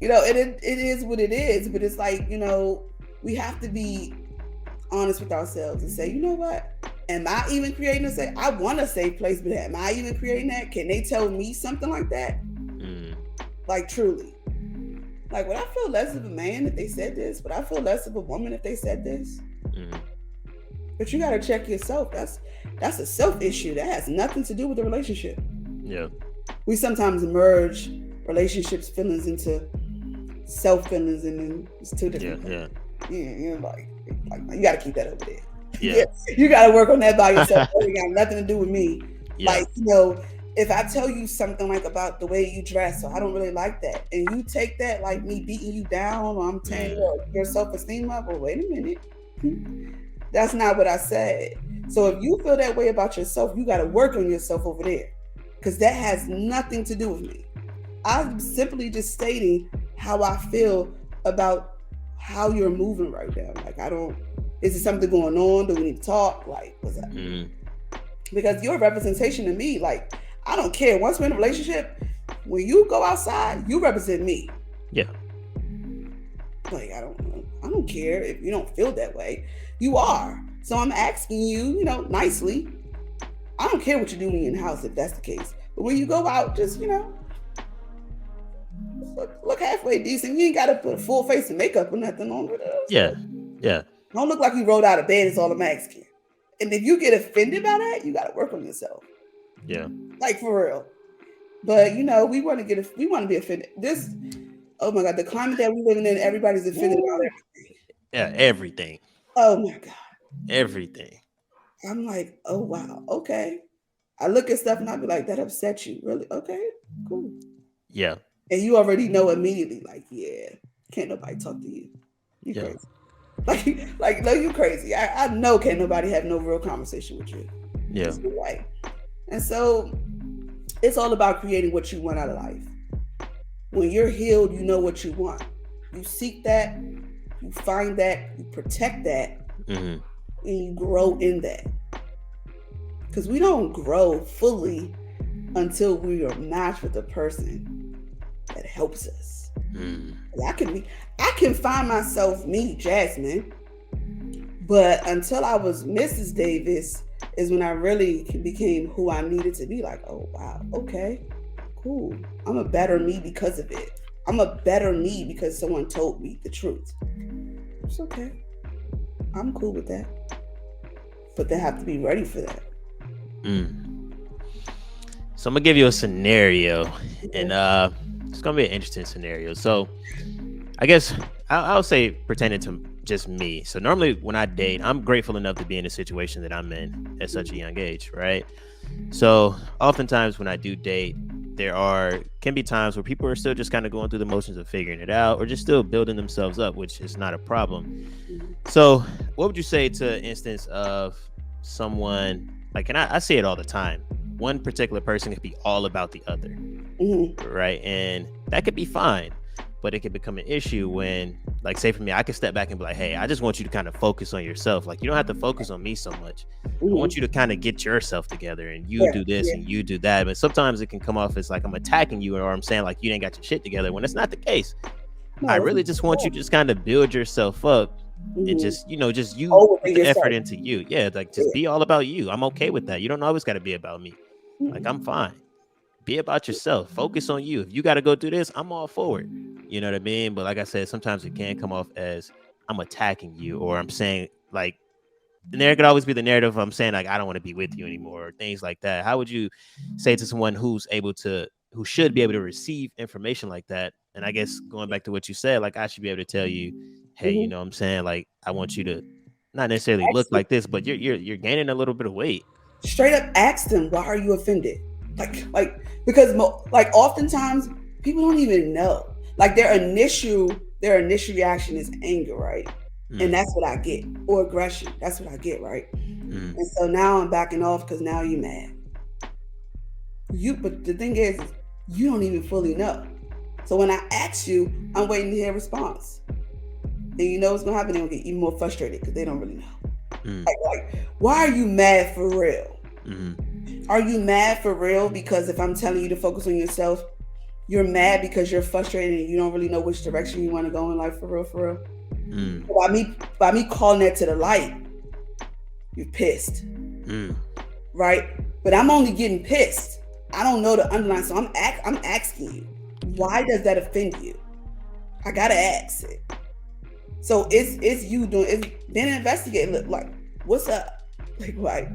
It is what it is. But it's like, we have to be honest with ourselves and say, you know what? Am I even creating a safe? I want a safe place, but am I even creating that? Can they tell me something like that? Like truly. Like, would I feel less of a man if they said this? Would I feel less of a woman if they said this? But you got to check yourself. That's a self issue. That has nothing to do with the relationship. Yeah. We sometimes merge relationships feelings into self feelings, and then it's two different things. Yeah, like you got to keep that over there. Yeah. You got to work on that by yourself. It got nothing to do with me. Yeah. Like, if I tell you something like about the way you dress, so I don't really like that, and you take that like me beating you down, or I'm telling you your self-esteem up, well, wait a minute. That's not what I said. So if you feel that way about yourself, you got to work on yourself over there, because that has nothing to do with me. I'm simply just stating how I feel about how you're moving right now. Like, is there something going on? Do we need to talk? Like, what's that? Because you're a representation to me. Like, I don't care. Once we're in a relationship, when you go outside, you represent me. Yeah. Like, I don't care if you don't feel that way. You are. So I'm asking you, nicely. I don't care what you do when you're in the house if that's the case. But when you go out, just, look halfway decent. You ain't got to put a full face of makeup or nothing on with us. Yeah. Yeah. Don't look like you rolled out of bed. It's all I'm asking. And if you get offended by that, you got to work on yourself. Yeah. Like, for real. But, we want to be offended. Oh my God, the climate that we're living in, everybody's offended about everything. Yeah, everything. Oh my God. Everything. I'm like, oh wow, okay. I look at stuff and I'll be like, that upset you? Really? Okay, cool. Yeah. And you already know immediately, like, yeah, can't nobody talk to you. You crazy. Like, no, you crazy. I know can't nobody have no real conversation with you. Yeah. Right. And so it's all about creating what you want out of life. When you're healed, you know what you want. You seek that, you find that, you protect that, and you grow in that. Because we don't grow fully until we are matched with a person that helps us. I can find myself, me, Jasmine, but until I was Mrs. Davis is when I really became who I needed to be. Like, oh wow, okay, cool. I'm a better me because of it. I'm a better me because someone told me the truth. It's okay. I'm cool with that. But they have to be ready for that. So I'm gonna give you a scenario, and it's gonna be an interesting scenario. So I guess I'll say pertaining to just me. So normally when I date, I'm grateful enough to be in a situation that I'm in at such a young age, right? So oftentimes when I do date, can be times where people are still just kind of going through the motions of figuring it out, or just still building themselves up, which is not a problem. So what would you say to an instance of someone, like, and I say it all the time, one particular person could be all about the other, right? And that could be fine, but it could become an issue when, like, say for me, I could step back and be like, hey, I just want you to kind of focus on yourself. Like, you don't have to focus on me so much. I want you to kind of get yourself together, and you do this and you do that. But sometimes it can come off as like I'm attacking you, or I'm saying like you ain't got your shit together, when it's not the case. No, I really just want you to just kind of build yourself up, and just, just you put the effort into you. Yeah, like just be all about you. I'm okay with that. You don't always got to be about me. Like, I'm fine. Be about yourself. Focus on you. If you got to go do this, I'm all for it. You know what I mean? But like I said, sometimes it can come off as I'm attacking you, or I'm saying, like, there could always be the narrative of I'm saying like I don't want to be with you anymore, or things like that. How would you say to someone who should be able to receive information like that? And I guess going back to what you said, like, I should be able to tell you, hey, you know what I'm saying? Like, I want you to not necessarily look like this, but you're gaining a little bit of weight. Straight up ask them, why are you offended? Like because like oftentimes people don't even know. Like, their initial reaction is anger, right? And that's what I get, or aggression. That's what I get, right? And so now I'm backing off because now you're mad. But the thing is, you don't even fully know. So when I ask you, I'm waiting to hear a response. And you know what's gonna happen? They're gonna get even more frustrated because they don't really know. Like, why are you mad for real? Are you mad for real because if I'm telling you to focus on yourself, you're mad because you're frustrated and you don't really know which direction you want to go in life for real, for real? By me calling that to the light, you're pissed. Right? But I'm only getting pissed. I don't know the underlying. So I'm asking you, why does that offend you? I gotta ask it. So it's you doing it's then investigate. Look, like, what's up? Like,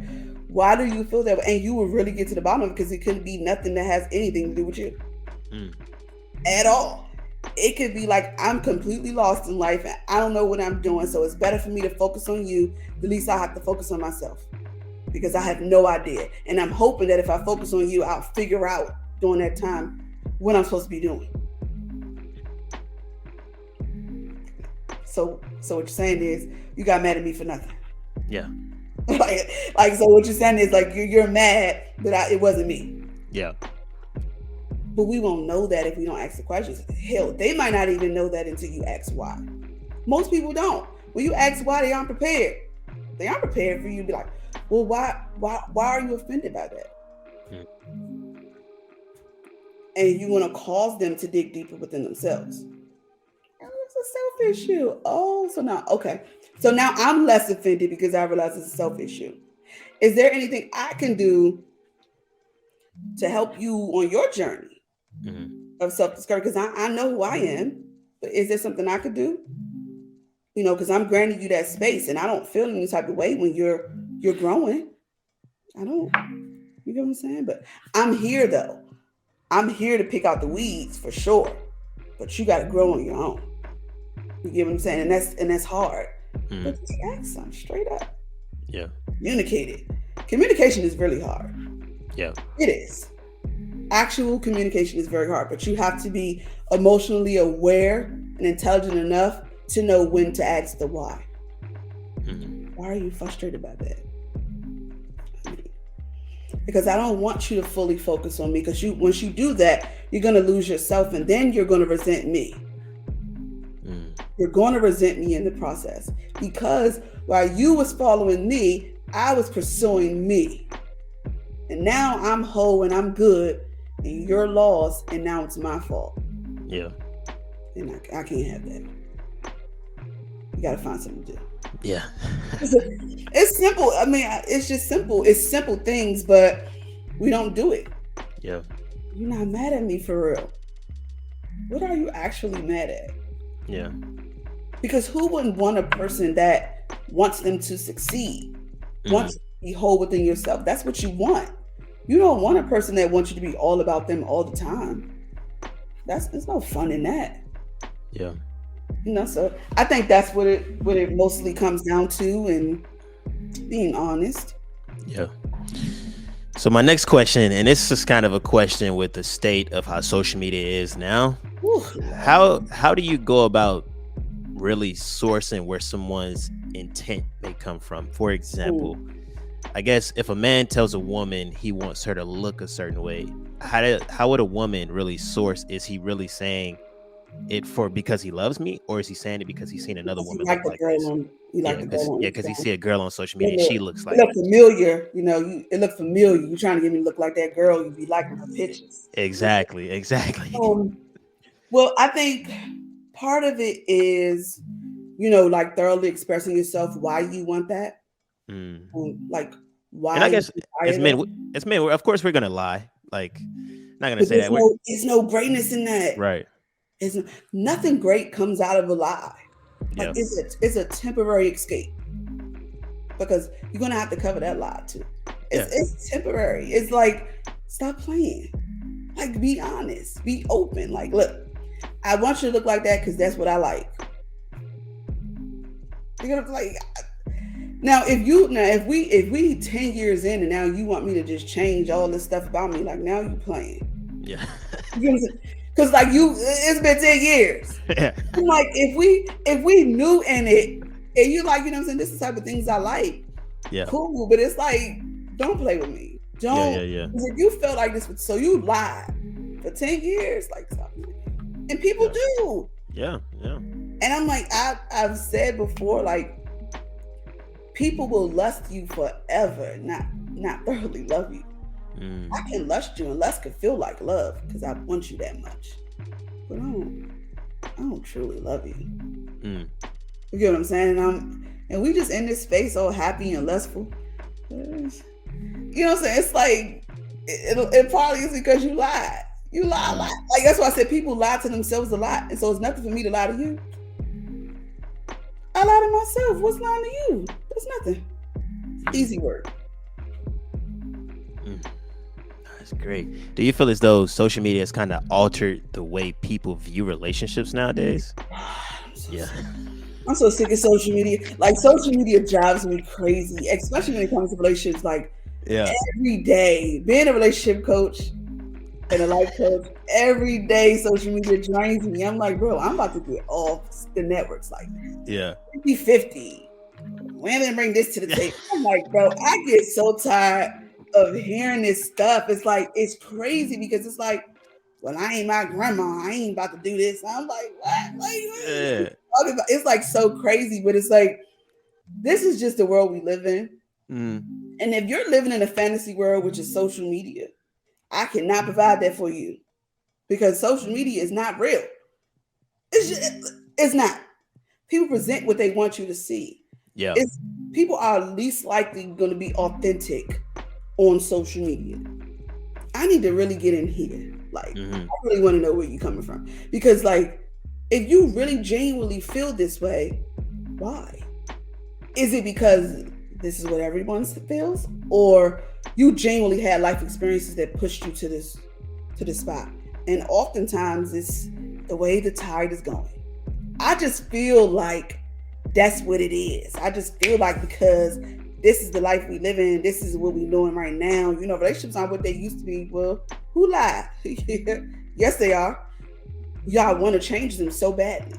why do you feel that way? And you will really get to the bottom of it because it couldn't be nothing that has anything to do with you at all. It could be like, I'm completely lost in life and I don't know what I'm doing. So it's better for me to focus on you. The least I have to focus on myself because I have no idea. And I'm hoping that if I focus on you, I'll figure out during that time what I'm supposed to be doing. So what you're saying is you got mad at me for nothing. Yeah. like so what you're saying is like you're mad that it wasn't me. Yeah. But we won't know that if we don't ask the questions. Hell, they might not even know that until you ask why. Most people don't. When you ask why, they aren't prepared. They aren't prepared for you to be like, well, why are you offended by that? And you want to cause them to dig deeper within themselves. It's a self issue. Oh, so now, okay. So now I'm less offended because I realize it's a self issue. Is there anything I can do to help you on your journey of self-discovery? Because I know who I am, but is there something I could do? You know, because I'm granting you that space and I don't feel any type of way when you're growing. I don't, you know what I'm saying? But I'm here though. I'm here to pick out the weeds for sure, but you got to grow on your own. You get what I'm saying? And that's hard. But just ask them straight up. Yeah. Communicate it. Communication is really hard. Yeah. It is. Actual communication is very hard, but you have to be emotionally aware and intelligent enough to know when to ask the why. Why are you frustrated by that? Because I don't want you to fully focus on me, because once you do that, you're going to lose yourself and then you're going to resent me. You're going to resent me in the process because while you was following me, I was pursuing me. And now I'm whole and I'm good and you're lost and now it's my fault. Yeah. And I can't have that. You got to find something to do. Yeah. It's simple. I mean, it's just simple. It's simple things, but we don't do it. Yeah. You're not mad at me for real. What are you actually mad at? Yeah. Because who wouldn't want a person that wants them to succeed, wants to be whole within yourself? That's what you want. You don't want a person that wants you to be all about them all the time. There's no fun in that. Yeah. You know, so I think that's what it mostly comes down to, and being honest. Yeah. So my next question, and this is kind of a question with the state of how social media is now. Ooh. How do you go about really sourcing where someone's intent may come from? For example, I guess if a man tells a woman he wants her to look a certain way, how would a woman really source? Is he really saying it because he loves me, or is he saying it because he's seen another woman look like this? Because he see a girl on social media and she looks like it. Look familiar, you know. It looked familiar. You trying to get me to look like that girl? You be liking her pictures. Exactly. Well, I think part of it is, you know, like thoroughly expressing yourself why you want that. Like why? And I guess it's men. Of course, we're gonna lie. Like, not gonna say that. There's no greatness in that. Right. Nothing great comes out of a lie. Like it's a temporary escape, because you're gonna have to cover that lie too. It's temporary. It's like, stop playing. Like, be honest. Be open. Like, look, I want you to look like that because that's what I like. You're gonna like. Now, if we 10 years in and now you want me to just change all this stuff about me, like, now you playing. Yeah. You know what I'm saying? Because like it's been 10 years. Yeah. I'm like, if we knew in it, and you like, you know what I'm saying, this is the type of things I like. Yeah. Cool. But it's like, don't play with me. Don't. Yeah. 'Cause if you felt like this, so you lied for 10 years, like stop. And people Yeah. do. Yeah. And I'm like, I've said before, like, people will lust you forever, not thoroughly love you. Mm. I can lust you, and lust can feel like love because I want you that much. But I don't truly love you. Mm. You get what I'm saying? And we just in this space all happy and lustful. You know what I'm saying? It's like it probably is because you lied. You lie a lot. Like that's why I said people lie to themselves a lot. And so it's nothing for me to lie to you. I lie to myself. What's lying to you? That's nothing. Easy work. That's great. Do you feel as though social media has kind of altered the way people view relationships nowadays? Yeah. I'm so sick of social media. Like social media drives me crazy, especially when it comes to relationships. Like Yeah. every day, being a relationship coach and a life coach, every day social media drains me. I'm like, bro, I'm about to get off the networks. Like Yeah. 50-50. Women bring this to the table. I'm like, bro, I get so tired of hearing this stuff. It's like, it's crazy because it's like, well, I ain't my grandma. I ain't about to do this. I'm like, what? Like, it's like so crazy, but it's like, this is just the world we live in. Mm. And if you're living in a fantasy world, which is social media, I cannot provide that for you because social media is not real. It's not. People present what they want you to see. Yeah. People are least likely going to be authentic on social media. I need to really get in here. Like, I really want to know where you're coming from. Because, like, if you really genuinely feel this way, why? Is it because this is what everyone feels? Or you genuinely had life experiences that pushed you to this spot? And oftentimes, it's the way the tide is going. I just feel like that's what it is. I just feel like because this is the life we live in, this is what we're doing right now. You know, relationships aren't what they used to be. Well, who lied? Yes, they are. Y'all want to change them so badly.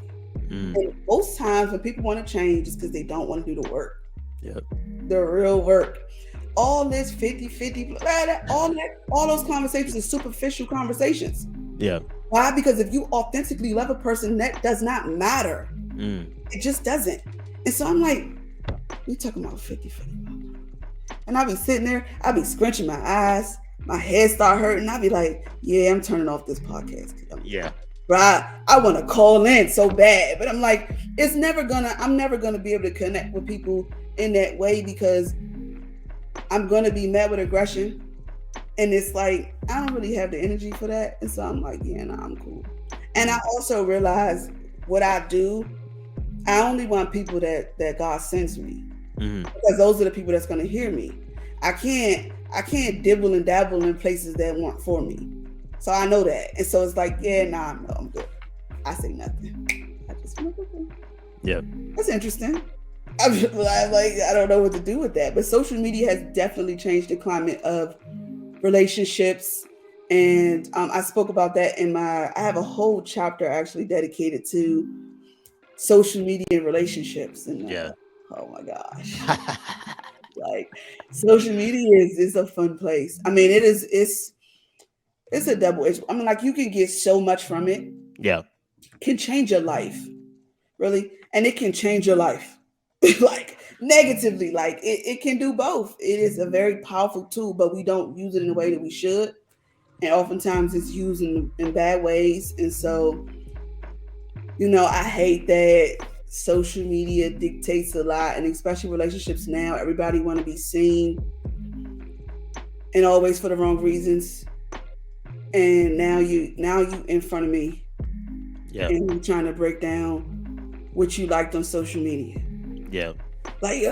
And most times when people want to change, it's because they don't want to do the work. Yep. The real work. All this 50-50, all those conversations are superficial conversations. Yeah. Why? Because if you authentically love a person, that does not matter. It just doesn't. And so I'm like, we talking about 50-50. And I'll be sitting there, I'll be scrunching my eyes, my head start hurting. I'll be like, yeah, I'm turning off this podcast. Yeah. Right. I want to call in so bad. But I'm like, I'm never gonna be able to connect with people in that way because I'm gonna be met with aggression. And it's like, I don't really have the energy for that. And so I'm like, yeah, nah, I'm cool. And I also realize what I do, I only want people that God sends me. Because those are the people that's going to hear me. I can't dibble and dabble in places that weren't for me. So I know that. And so it's like, yeah, nah, no, I'm good. I say nothing. I just yeah. That's interesting. I don't know what to do with that. But social media has definitely changed the climate of relationships. And I spoke about that I have a whole chapter actually dedicated to social media and relationships. And oh my gosh. Like social media is a fun place. I mean, it's a double edged. I mean, like you can get so much from it. Yeah. Can change your life. Really. And it can change your life. Like negatively. Like it can do both. It is a very powerful tool, but we don't use it in the way that we should. And oftentimes it's used in bad ways. And so, you know, I hate that social media dictates a lot, and especially relationships now. Everybody want to be seen and always for the wrong reasons. And now you in front of me. Yeah. And you're trying to break down what you liked on social media. Yeah. Like,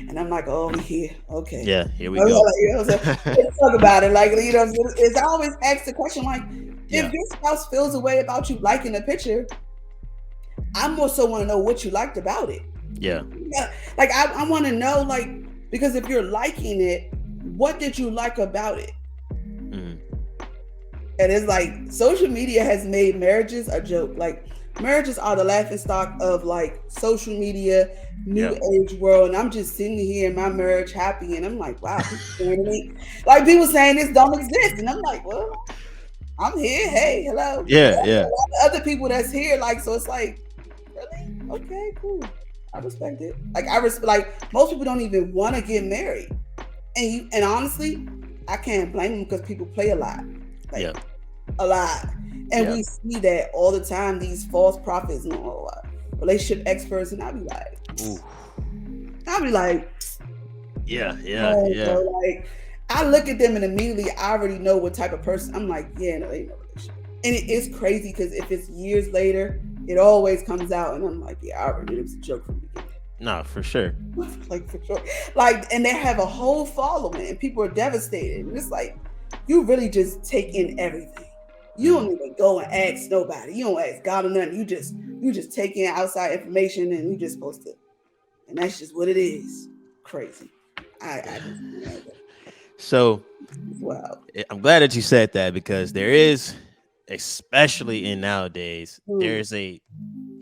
and I'm like, oh, we here. Okay. Yeah, here we go. go. Like, you know, so let's talk about it. Like, you know, it's I always ask the question, like, if your spouse feels a way about you liking the picture, I more so want to know what you liked about it. Yeah. Like, I want to know, like, because if you're liking it, what did you like about it? And it's like social media has made marriages a joke. Like Marriages are the laughing stock of like social media, new Yep. age world, and I'm just sitting here in my marriage happy, and I'm like, wow, people saying to me, like people saying this don't exist, and I'm like, well, I'm here. Hey, hello. But Yeah, I know yeah. a lot of other people that's here, like, so it's like, really? Okay, cool. I respect it. Like like most people don't even want to get married. And honestly, I can't blame them because people play a lot. Like Yep. a lot. And Yep. we see that all the time, these false prophets and all relationship experts, and Ooh. I'll be like, Yeah, yeah, no, yeah. bro. Like, I look at them and immediately I already know what type of person. I'm like, yeah, no, they ain't no relationship. And it is crazy because if it's years later, it always comes out, and I'm like, yeah, I already knew it was a joke from the beginning. No, for sure. Like for sure. Like, and they have a whole following, and people are devastated. And it's like, you really just take in everything. You don't even go and ask nobody. You don't ask God or nothing. You just take in outside information, and you just supposed to, and that's just what it is. Crazy. I just So wow. I'm glad that you said that because there is, especially in nowadays, Mm. there's a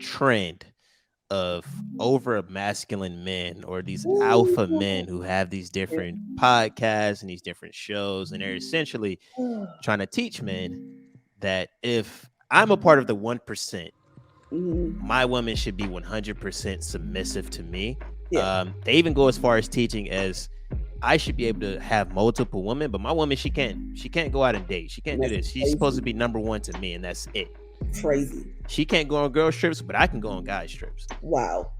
trend of over masculine men or these Ooh. alpha men who have these different podcasts and these different shows, and they're essentially trying to teach men that if I'm a part of the 1%, Mm. my woman should be 100% submissive to me. Yeah, They even go as far as teaching as I should be able to have multiple women, but my woman, she can't go out and date. She can't do that's this. She's supposed to crazy. be number one to me, and that's it. Crazy. She can't go on girls trips, but I can go on guys trips. Wow.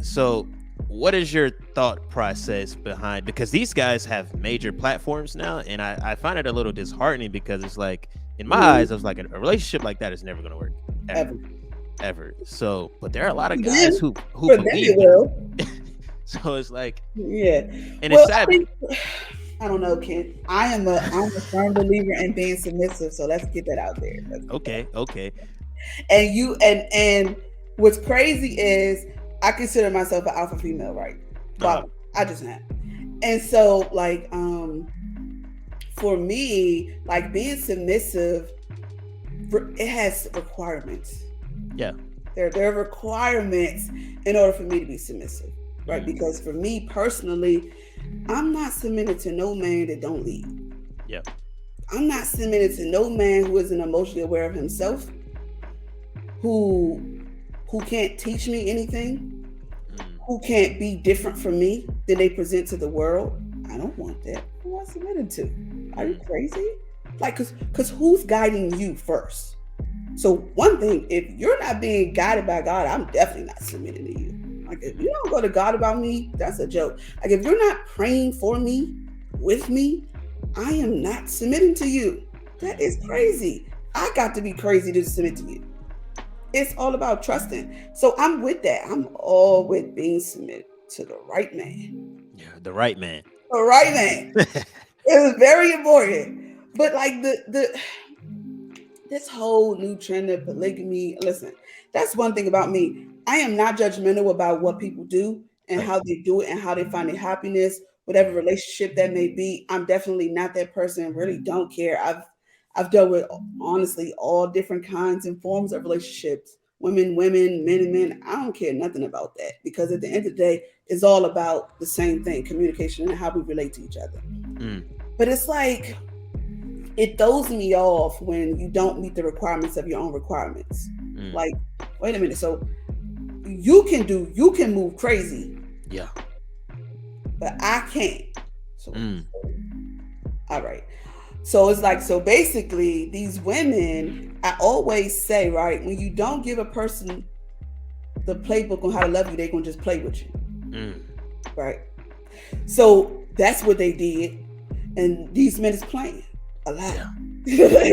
So what is your thought process behind, because these guys have major platforms now, and I find it a little disheartening because it's like in my eyes I was like a relationship like that is never going to work Ever. ever. So but there are a lot of For guys them, who for them it believe that. will. So it's like, Yeah. and it's Well, I sad. think I don't know, Ken. I'm a firm believer in being submissive, so let's get that out there. Okay. And and what's crazy is I consider myself an alpha female, right? Uh-huh. But I just am. And so like for me, like being submissive, it has requirements. Yeah. There are requirements in order for me to be submissive, right? Mhm. Because for me personally, I'm not submitted to no man that don't lead. Yeah. I'm not submitted to no man who isn't emotionally aware of himself, who can't teach me anything, Mm. who can't be different from me than they present to the world. I don't want that. Who am I submitted to? Are you crazy? Like, cause who's guiding you first? So one thing, if you're not being guided by God, I'm definitely not submitting to you. Like if you don't go to God about me, that's a joke. Like if you're not praying for me, with me, I am not submitting to you. That is crazy. I got to be crazy to submit to you. It's all about trusting. So I'm with that. I'm all with being submitted to the right man. Yeah, the right man. The right man. It was very important. But like the this whole new trend of polygamy, listen, that's one thing about me. I am not judgmental about what people do and Right. how they do it and how they find their happiness, whatever relationship that may be. I'm definitely not that person. Really don't care. I've dealt with honestly all different kinds and forms of relationships. Women, men and men. I don't care nothing about that because at the end of the day, it's all about the same thing, communication and how we relate to each other. Mm. But it's like it throws me off when you don't meet the requirements of your own requirements. Mm. Like, wait a minute. So you can move crazy, Yeah. but I can't. So Mm. all right. So it's like, so basically, these women, I always say, right, when you don't give a person the playbook on how to love you, they're gonna just play with you. Mm. Right. So that's what they did. And these men is playing a lot. Yeah.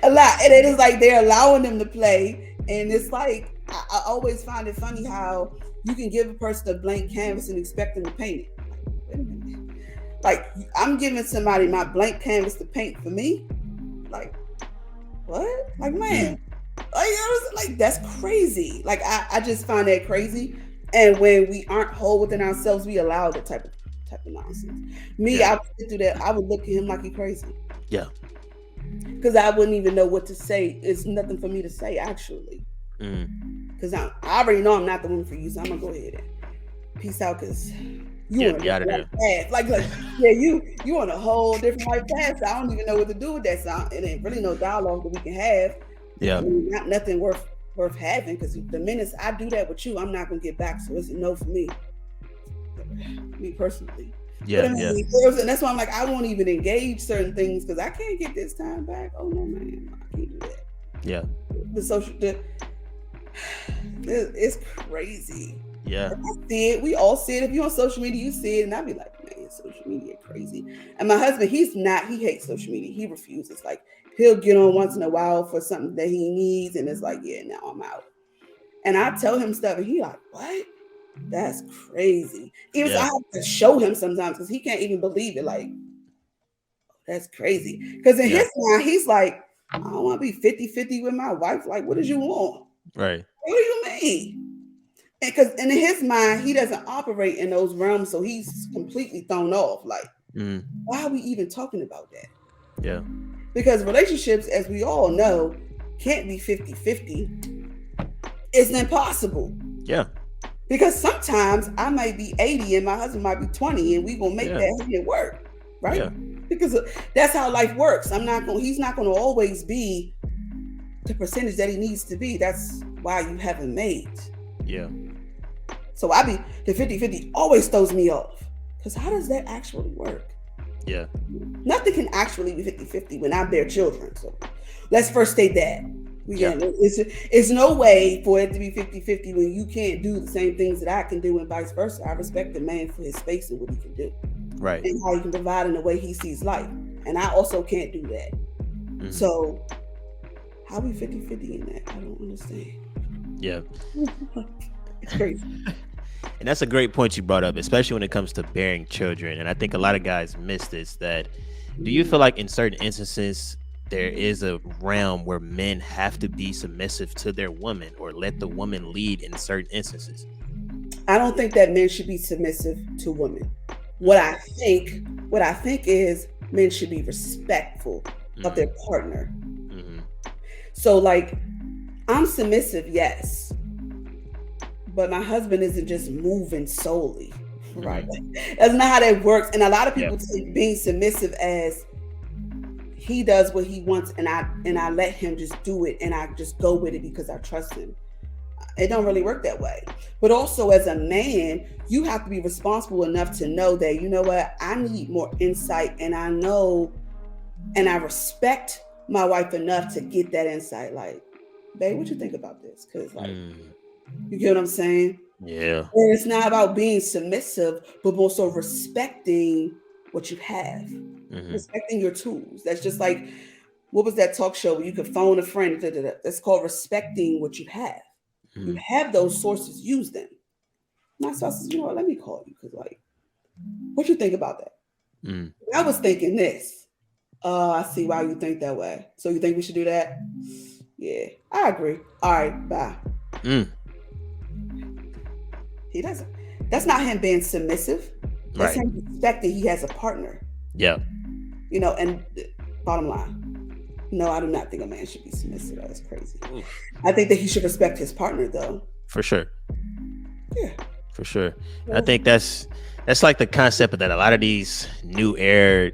A lot. And it is like they're allowing them to play. And it's like I always find it funny how you can give a person a blank canvas and expect them to paint it. Like, wait a minute. Like I'm giving somebody my blank canvas to paint for me. Like, what? Like, man, like that's crazy. Like I just find that crazy. And when we aren't whole within ourselves, we allow that type of nonsense. Me, Yeah. I would sit through that. I would look at him like he crazy. Yeah. Because I wouldn't even know what to say. It's nothing for me to say, actually. Because I already know I'm not the woman for you, so I'm gonna go ahead and peace out. Because you Get on a me out of different there. path, like yeah, you on a whole different life path. So I don't even know what to do with that. So it ain't really no dialogue that we can have. Yeah. I mean, not nothing worth having. Because the minute I do that with you, I'm not gonna get back. So it's a no for me personally. But I Yeah. Yeah. mean, and that's why I'm like, I won't even engage certain things because I can't get this time back. Oh no, man, I can't do that. Yeah. It's crazy. Yeah. I see it. We all see it. If you're on social media, you see it, and I'll be like, man, social media crazy. And my husband, he hates social media. He refuses. Like, he'll get on once in a while for something that he needs, and it's like, yeah, now I'm out. And I tell him stuff, and he like, what? That's crazy. Even so I have to show him sometimes because he can't even believe it. Like, that's crazy. Because in his mind, he's like, I don't want to be 50-50 with my wife. Like, what did you want? Right. What do you mean? Because in his mind, he doesn't operate in those realms, so he's completely thrown off. Like, why are we even talking about that? Yeah. Because relationships, as we all know, can't be 50-50. It's impossible. Yeah. Because sometimes I might be 80 and my husband might be 20, and we're gonna make that work, right? Yeah. Because that's how life works. He's not gonna always be the percentage that he needs to be. That's why you haven't made. Yeah. So the 50-50 always throws me off. Because how does that actually work? Yeah. Nothing can actually be 50-50 when I bear children. So let's first state that. It's no way for it to be 50-50 when you can't do the same things that I can do and vice versa. I respect the man for his space and what he can do. Right. And how he can provide in the way he sees life. And I also can't do that. Mm-hmm. So how we 50-50 in that? I don't understand. Yeah. It's crazy. And that's a great point you brought up, especially when it comes to bearing children. And I think a lot of guys miss this, that do you feel like in certain instances there is a realm where men have to be submissive to their woman or let the woman lead in certain instances? I don't think that men should be submissive to women. What I think is men should be respectful of their partner. Mm-hmm. So like, I'm submissive, yes, but my husband isn't just moving solely, right? Mm-hmm. That's not how that works. And a lot of people take being submissive as he does what he wants, and I let him just do it, and I just go with it because I trust him. It don't really work that way. But also as a man, you have to be responsible enough to know that, you know what, I need more insight, and I know, and I respect my wife enough to get that insight. Like, babe, what you think about this? Because like, you get what I'm saying? Yeah. And it's not about being submissive, but also respecting what you have. Respecting your tools. That's just like, what was that talk show where you could phone a friend? That's called respecting what you have. You have those sources, use them. My spouse says, you know what, let me call you, because like, what you think about that? I was thinking this. I see why you think that way. So you think we should do that? Yeah, I agree. All right, bye. He doesn't. That's not him being submissive. That's him respecting he has a partner. Yeah. You know, and bottom line, no, I do not think a man should be submissive. That's crazy. Oof. I think that he should respect his partner, though. For sure. Yeah. For sure. Yeah. I think that's like the concept that a lot of these new era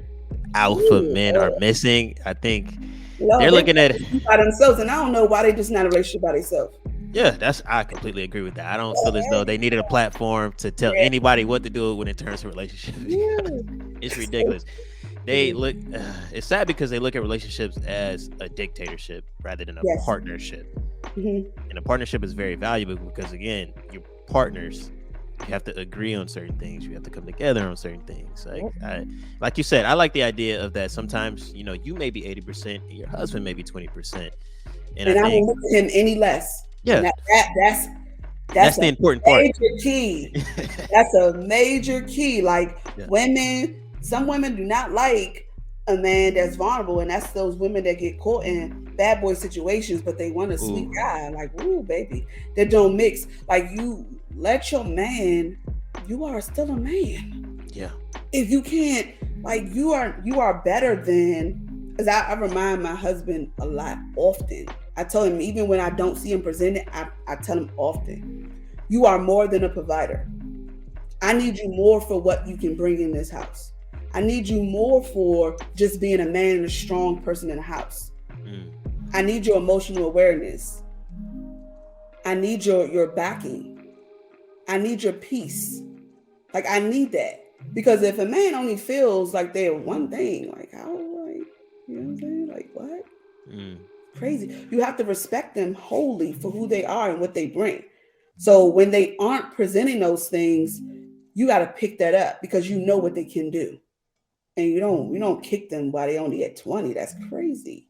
alpha men are missing. I think they're looking at it by themselves, and I don't know why they just not in a relationship by themselves. Yeah, I completely agree with that. I don't feel as though they needed a platform to tell anybody what to do when it turns to relationships. It's ridiculous. They look, it's sad because they look at relationships as a dictatorship rather than a partnership. And a partnership is very valuable because, again, you're partners. You have to agree on certain things. You have to come together on certain things. Like you said, I like the idea of that. Sometimes, you know, you may be 80% and your husband may be 20%. And I won't look at him any less. Yeah. That's the important part. Major key. That's a major key. Like some women do not like a man that's vulnerable, and that's those women that get caught in bad boy situations, but they want a sweet guy. Like, ooh, baby, that don't mix. Like, you let your man. You are still a man. Yeah. If you can't, like, you are better than. Because I remind my husband a lot often I tell him, even when I don't see him present it, I tell him often, you are more than a provider. I need you more for what you can bring in this house. I need you more for just being a man and a strong person in the house. I need your emotional awareness. I need your backing. I need your peace. Like, I need that. Because if a man only feels like they're one thing, like, how, like, you know what I'm saying? Like, what? Crazy. You have to respect them wholly for who they are and what they bring. So when they aren't presenting those things, you got to pick that up because you know what they can do. And you don't kick them while they only at 20. That's crazy.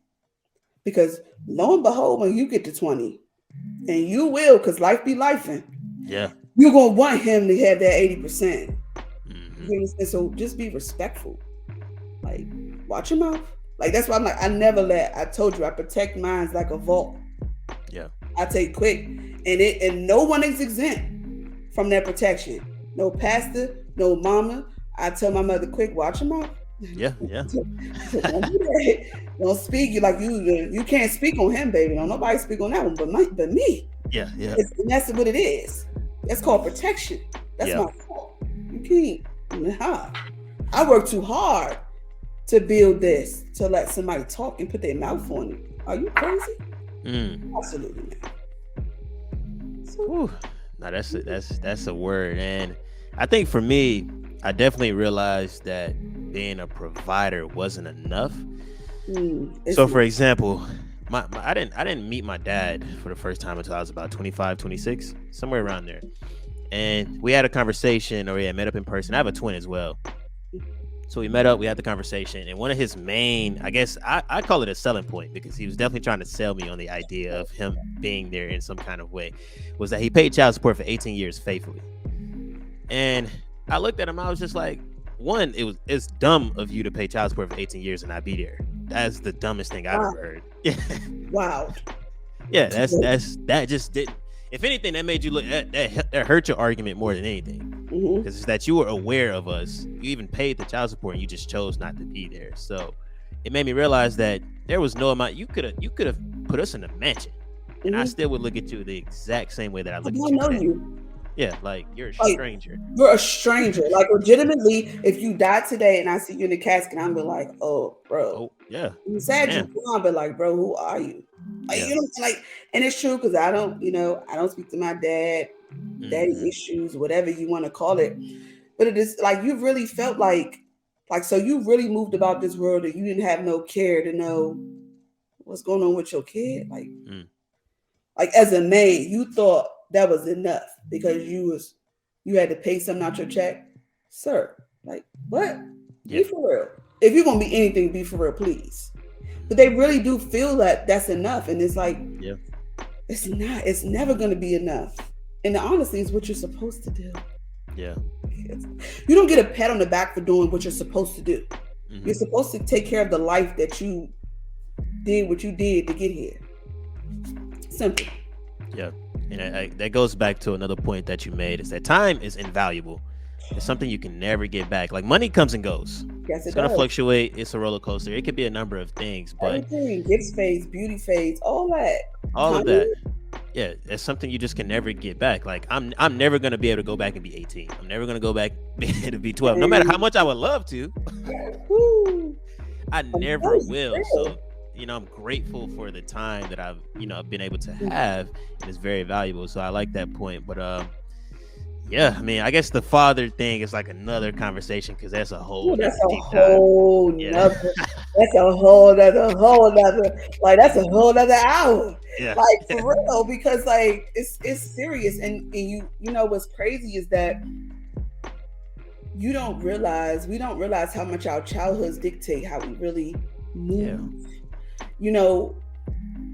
Because lo and behold, when you get to 20, and you will, because life be lifing. Yeah. You're going to want him to have that 80%. And so just be respectful. Like, watch your mouth. Like, that's why I'm like, I told you, I protect mine like a vault. Yeah. I take quick. And no one is exempt from that protection. No pastor, no mama. I tell my mother, quick, watch your mouth. Yeah. Don't do that. Don't speak. You can't speak on him, baby. Don't nobody speak on that one but me. Yeah. And that's what it is. That's called protection. That's my fault. You can't. I work too hard to build this, to let somebody talk and put their mouth on it. Are you crazy? Absolutely not. So, now that's a word. And I think for me, I definitely realized that being a provider wasn't enough. So for example, I didn't meet my dad for the first time until I was about 25, 26, somewhere around there. And we had a conversation, or we had met up in person. I have a twin as well. So we met up, we had the conversation, and one of his main, I guess I call it a selling point, because he was definitely trying to sell me on the idea of him being there in some kind of way, was that he paid child support for 18 years faithfully. And I looked at him, I was just like, one, it's dumb of you to pay child support for 18 years and not be there. That's the dumbest thing I've ever heard. Wow. Yeah, that just didn't. If anything, that made you look, that hurt your argument more than anything. Because it's that you were aware of us. You even paid the child support and you just chose not to be there. So it made me realize that there was no amount. You could have put us in a mansion, and I still would look at you the exact same way that I look at you. I know you. Yeah, like you're a stranger. You're a stranger. Like, legitimately, if you died today and I see you in the casket, I'm be like, oh, bro. Oh, yeah. You sad you gone, but like, bro, who are you? Like, you know, like, and it's true, because I don't speak to my dad, daddy issues, whatever you want to call it. But it is like, you really felt like, so you really moved about this world and you didn't have no care to know what's going on with your kid. Like as a man, you thought that was enough because you had to pay something out your check. Sir, like, what? Be for real. If you're going to be anything, be for real, please. But they really do feel that that's enough. And it's like, it's not. It's never going to be enough. And the honesty is what you're supposed to do. Yeah. You don't get a pat on the back for doing what you're supposed to do. You're supposed to take care of the life that you did what you did to get here. Simple. Yeah. And that goes back to another point that you made, is that time is invaluable. It's something you can never get back. Like, money comes and goes. Yes, it's going to fluctuate. It's a roller coaster. It could be a number of things, but everything, gifts fades, beauty fades, all that. All of that. Yeah, it's something you just can never get back. Like, I'm never going to be able to go back and be 18. I'm never going to go back to be 12. No matter how much I would love to. I never will. So, I'm grateful for the time that I've been able to have, and it's very valuable. So I like that point. But yeah, I mean, I guess the father thing is like another conversation, because that's a whole that's a whole nother hour. Yeah. Like, for real, because like it's serious. And you know what's crazy is that we don't realize how much our childhoods dictate how we really move.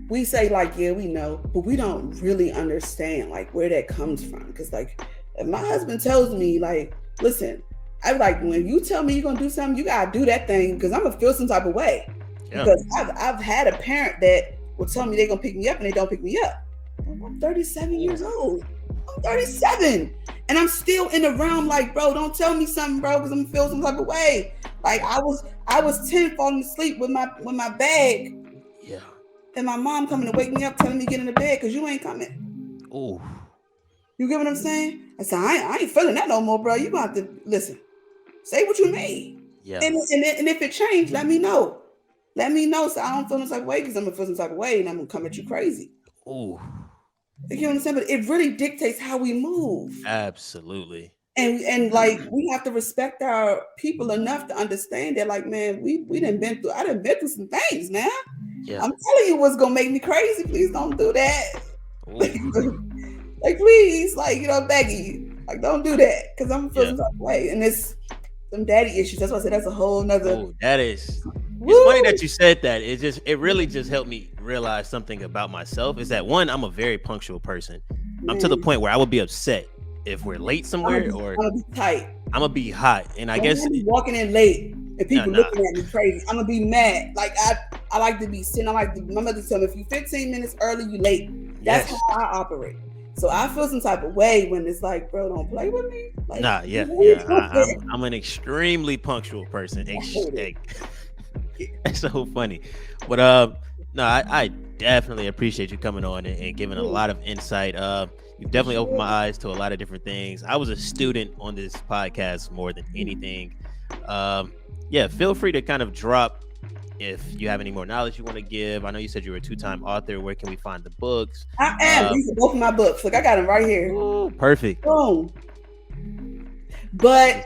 We say like, yeah, we know, but we don't really understand like where that comes from. Because like, if my husband tells me like, listen, I'm like, when you tell me you're gonna do something, you gotta do that thing, because I'm gonna feel some type of way. Because I've had a parent that will tell me they're gonna pick me up and they don't pick me up. I'm 37 years old. I'm 37, and I'm still in the realm like, bro, don't tell me something, bro, because I'm gonna feel some type of way. Like I was 10 falling asleep with my bag. Yeah. and my mom coming to wake me up, telling me get in the bed because you ain't coming. Ooh. You get what I'm saying? I said, I ain't feeling that no more, bro. You gonna have to listen. Say what you mean. Yeah. And if it changed, let me know. Let me know so I don't feel some type of way because I'm gonna feel some type of way and I'm gonna come at you crazy. Ooh. You know what I'm saying? But it really dictates how we move. Absolutely. And like we have to respect our people enough to understand that, like, man, I done been through some things now. Yeah. I'm telling you what's gonna make me crazy. Please don't do that. Ooh. Like, please, like, you know, begging you. Like, don't do that. Because I'm gonna feel Yeah. some type of way. And it's some daddy issues. That's why I said that's a whole nother. Oh, that is. Woo! It's funny that you said that. It really just helped me realize something about myself. Is that one, I'm a very punctual person. I'm to the Man, point where I would be upset if we're late somewhere, or I'm gonna be tight. I'm gonna be hot. And I I'm guess gonna be walking in late and people nah. looking at me crazy. I'm gonna be mad. Like I like to be sitting. My mother tell me if you 15 minutes early, you late. That's Yes. how I operate. So I feel some type of way when it's like, bro, don't play with me. Like, Nah, yeah. I'm an extremely punctual person. It's so funny. But no, I definitely appreciate you coming on and giving a lot of insight. You've definitely opened my eyes to a lot of different things. I was a student on this podcast more than anything. Yeah, feel free to kind of drop if you have any more knowledge you want to give. I know you said you were a 2-time author. Where can we find the books? I am. These are both of my books. Look, I got them right here. Ooh, perfect. Boom. But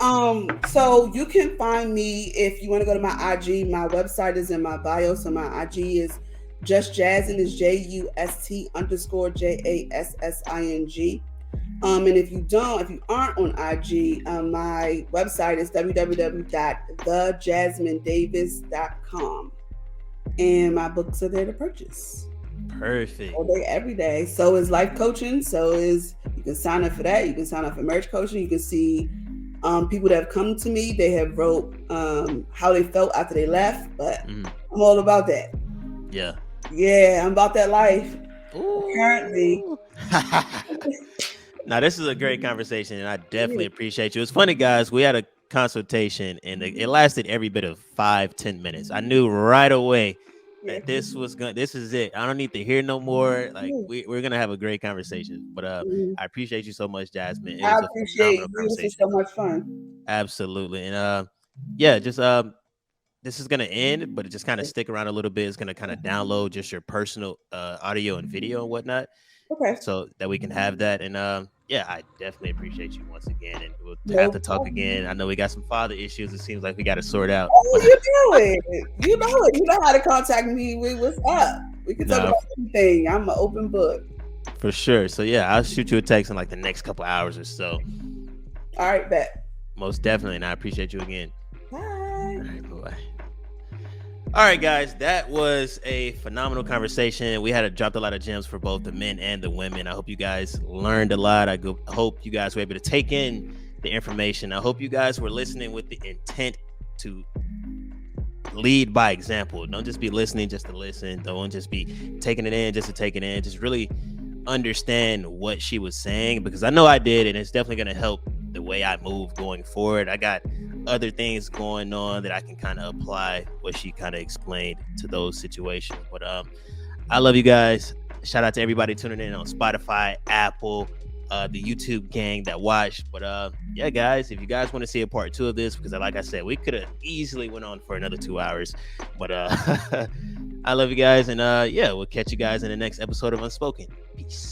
so you can find me if you want to go to my IG. My website is in my bio. So my IG is just Jasmine, is JUST_JASSING. And if you aren't on IG, my website is www.thejasminedavis.com. And my books are there to purchase. Perfect. All day, every day. So is life coaching. You can sign up for that. You can sign up for marriage coaching. You can see people that have come to me. They have wrote how they felt after they left. But I'm all about that. Yeah. Yeah, I'm about that life. Ooh. Currently. Now, this is a great conversation, and I definitely appreciate you. It's funny, guys. We had a consultation, and it lasted every bit of 5-10 minutes. I knew right away that this is it. I don't need to hear no more. Like we're gonna have a great conversation. But I appreciate you so much, Jasmine. It was a phenomenal conversation. This was so much fun. Absolutely, and yeah, just this is gonna end, but just kind of stick around a little bit. It's gonna kind of download just your personal audio and video and whatnot. Okay. So that we can have that. And yeah, I definitely appreciate you once again. And we'll have to talk again. I know we got some father issues. It seems like we got to sort out. Oh, you know it. You know it. You know how to contact me. What's up? We can talk about anything. I'm an open book. For sure. So yeah, I'll shoot you a text in like the next couple hours or so. All right, bet. Most definitely. And I appreciate you again. Bye. All right, bye-bye. All right, guys, that was a phenomenal conversation. We had dropped a lot of gems for both the men and the women. I hope you guys learned a lot. I hope you guys were able to take in the information. I hope you guys were listening with the intent to lead by example. Don't just be listening just to listen. Don't just be taking it in just to take it in. Just really understand what she was saying, because I know I did, and it's definitely going to help the way I move going forward. I got other things going on that I can kind of apply what she kind of explained to those situations. But I love you guys. Shout out to everybody tuning in on Spotify, Apple, the YouTube gang that watched. But yeah, guys, if you guys want to see a part 2 of this, because like I said, we could have easily went on for another 2 hours. But I love you guys, and yeah, we'll catch you guys in the next episode of Unspoken. Peace.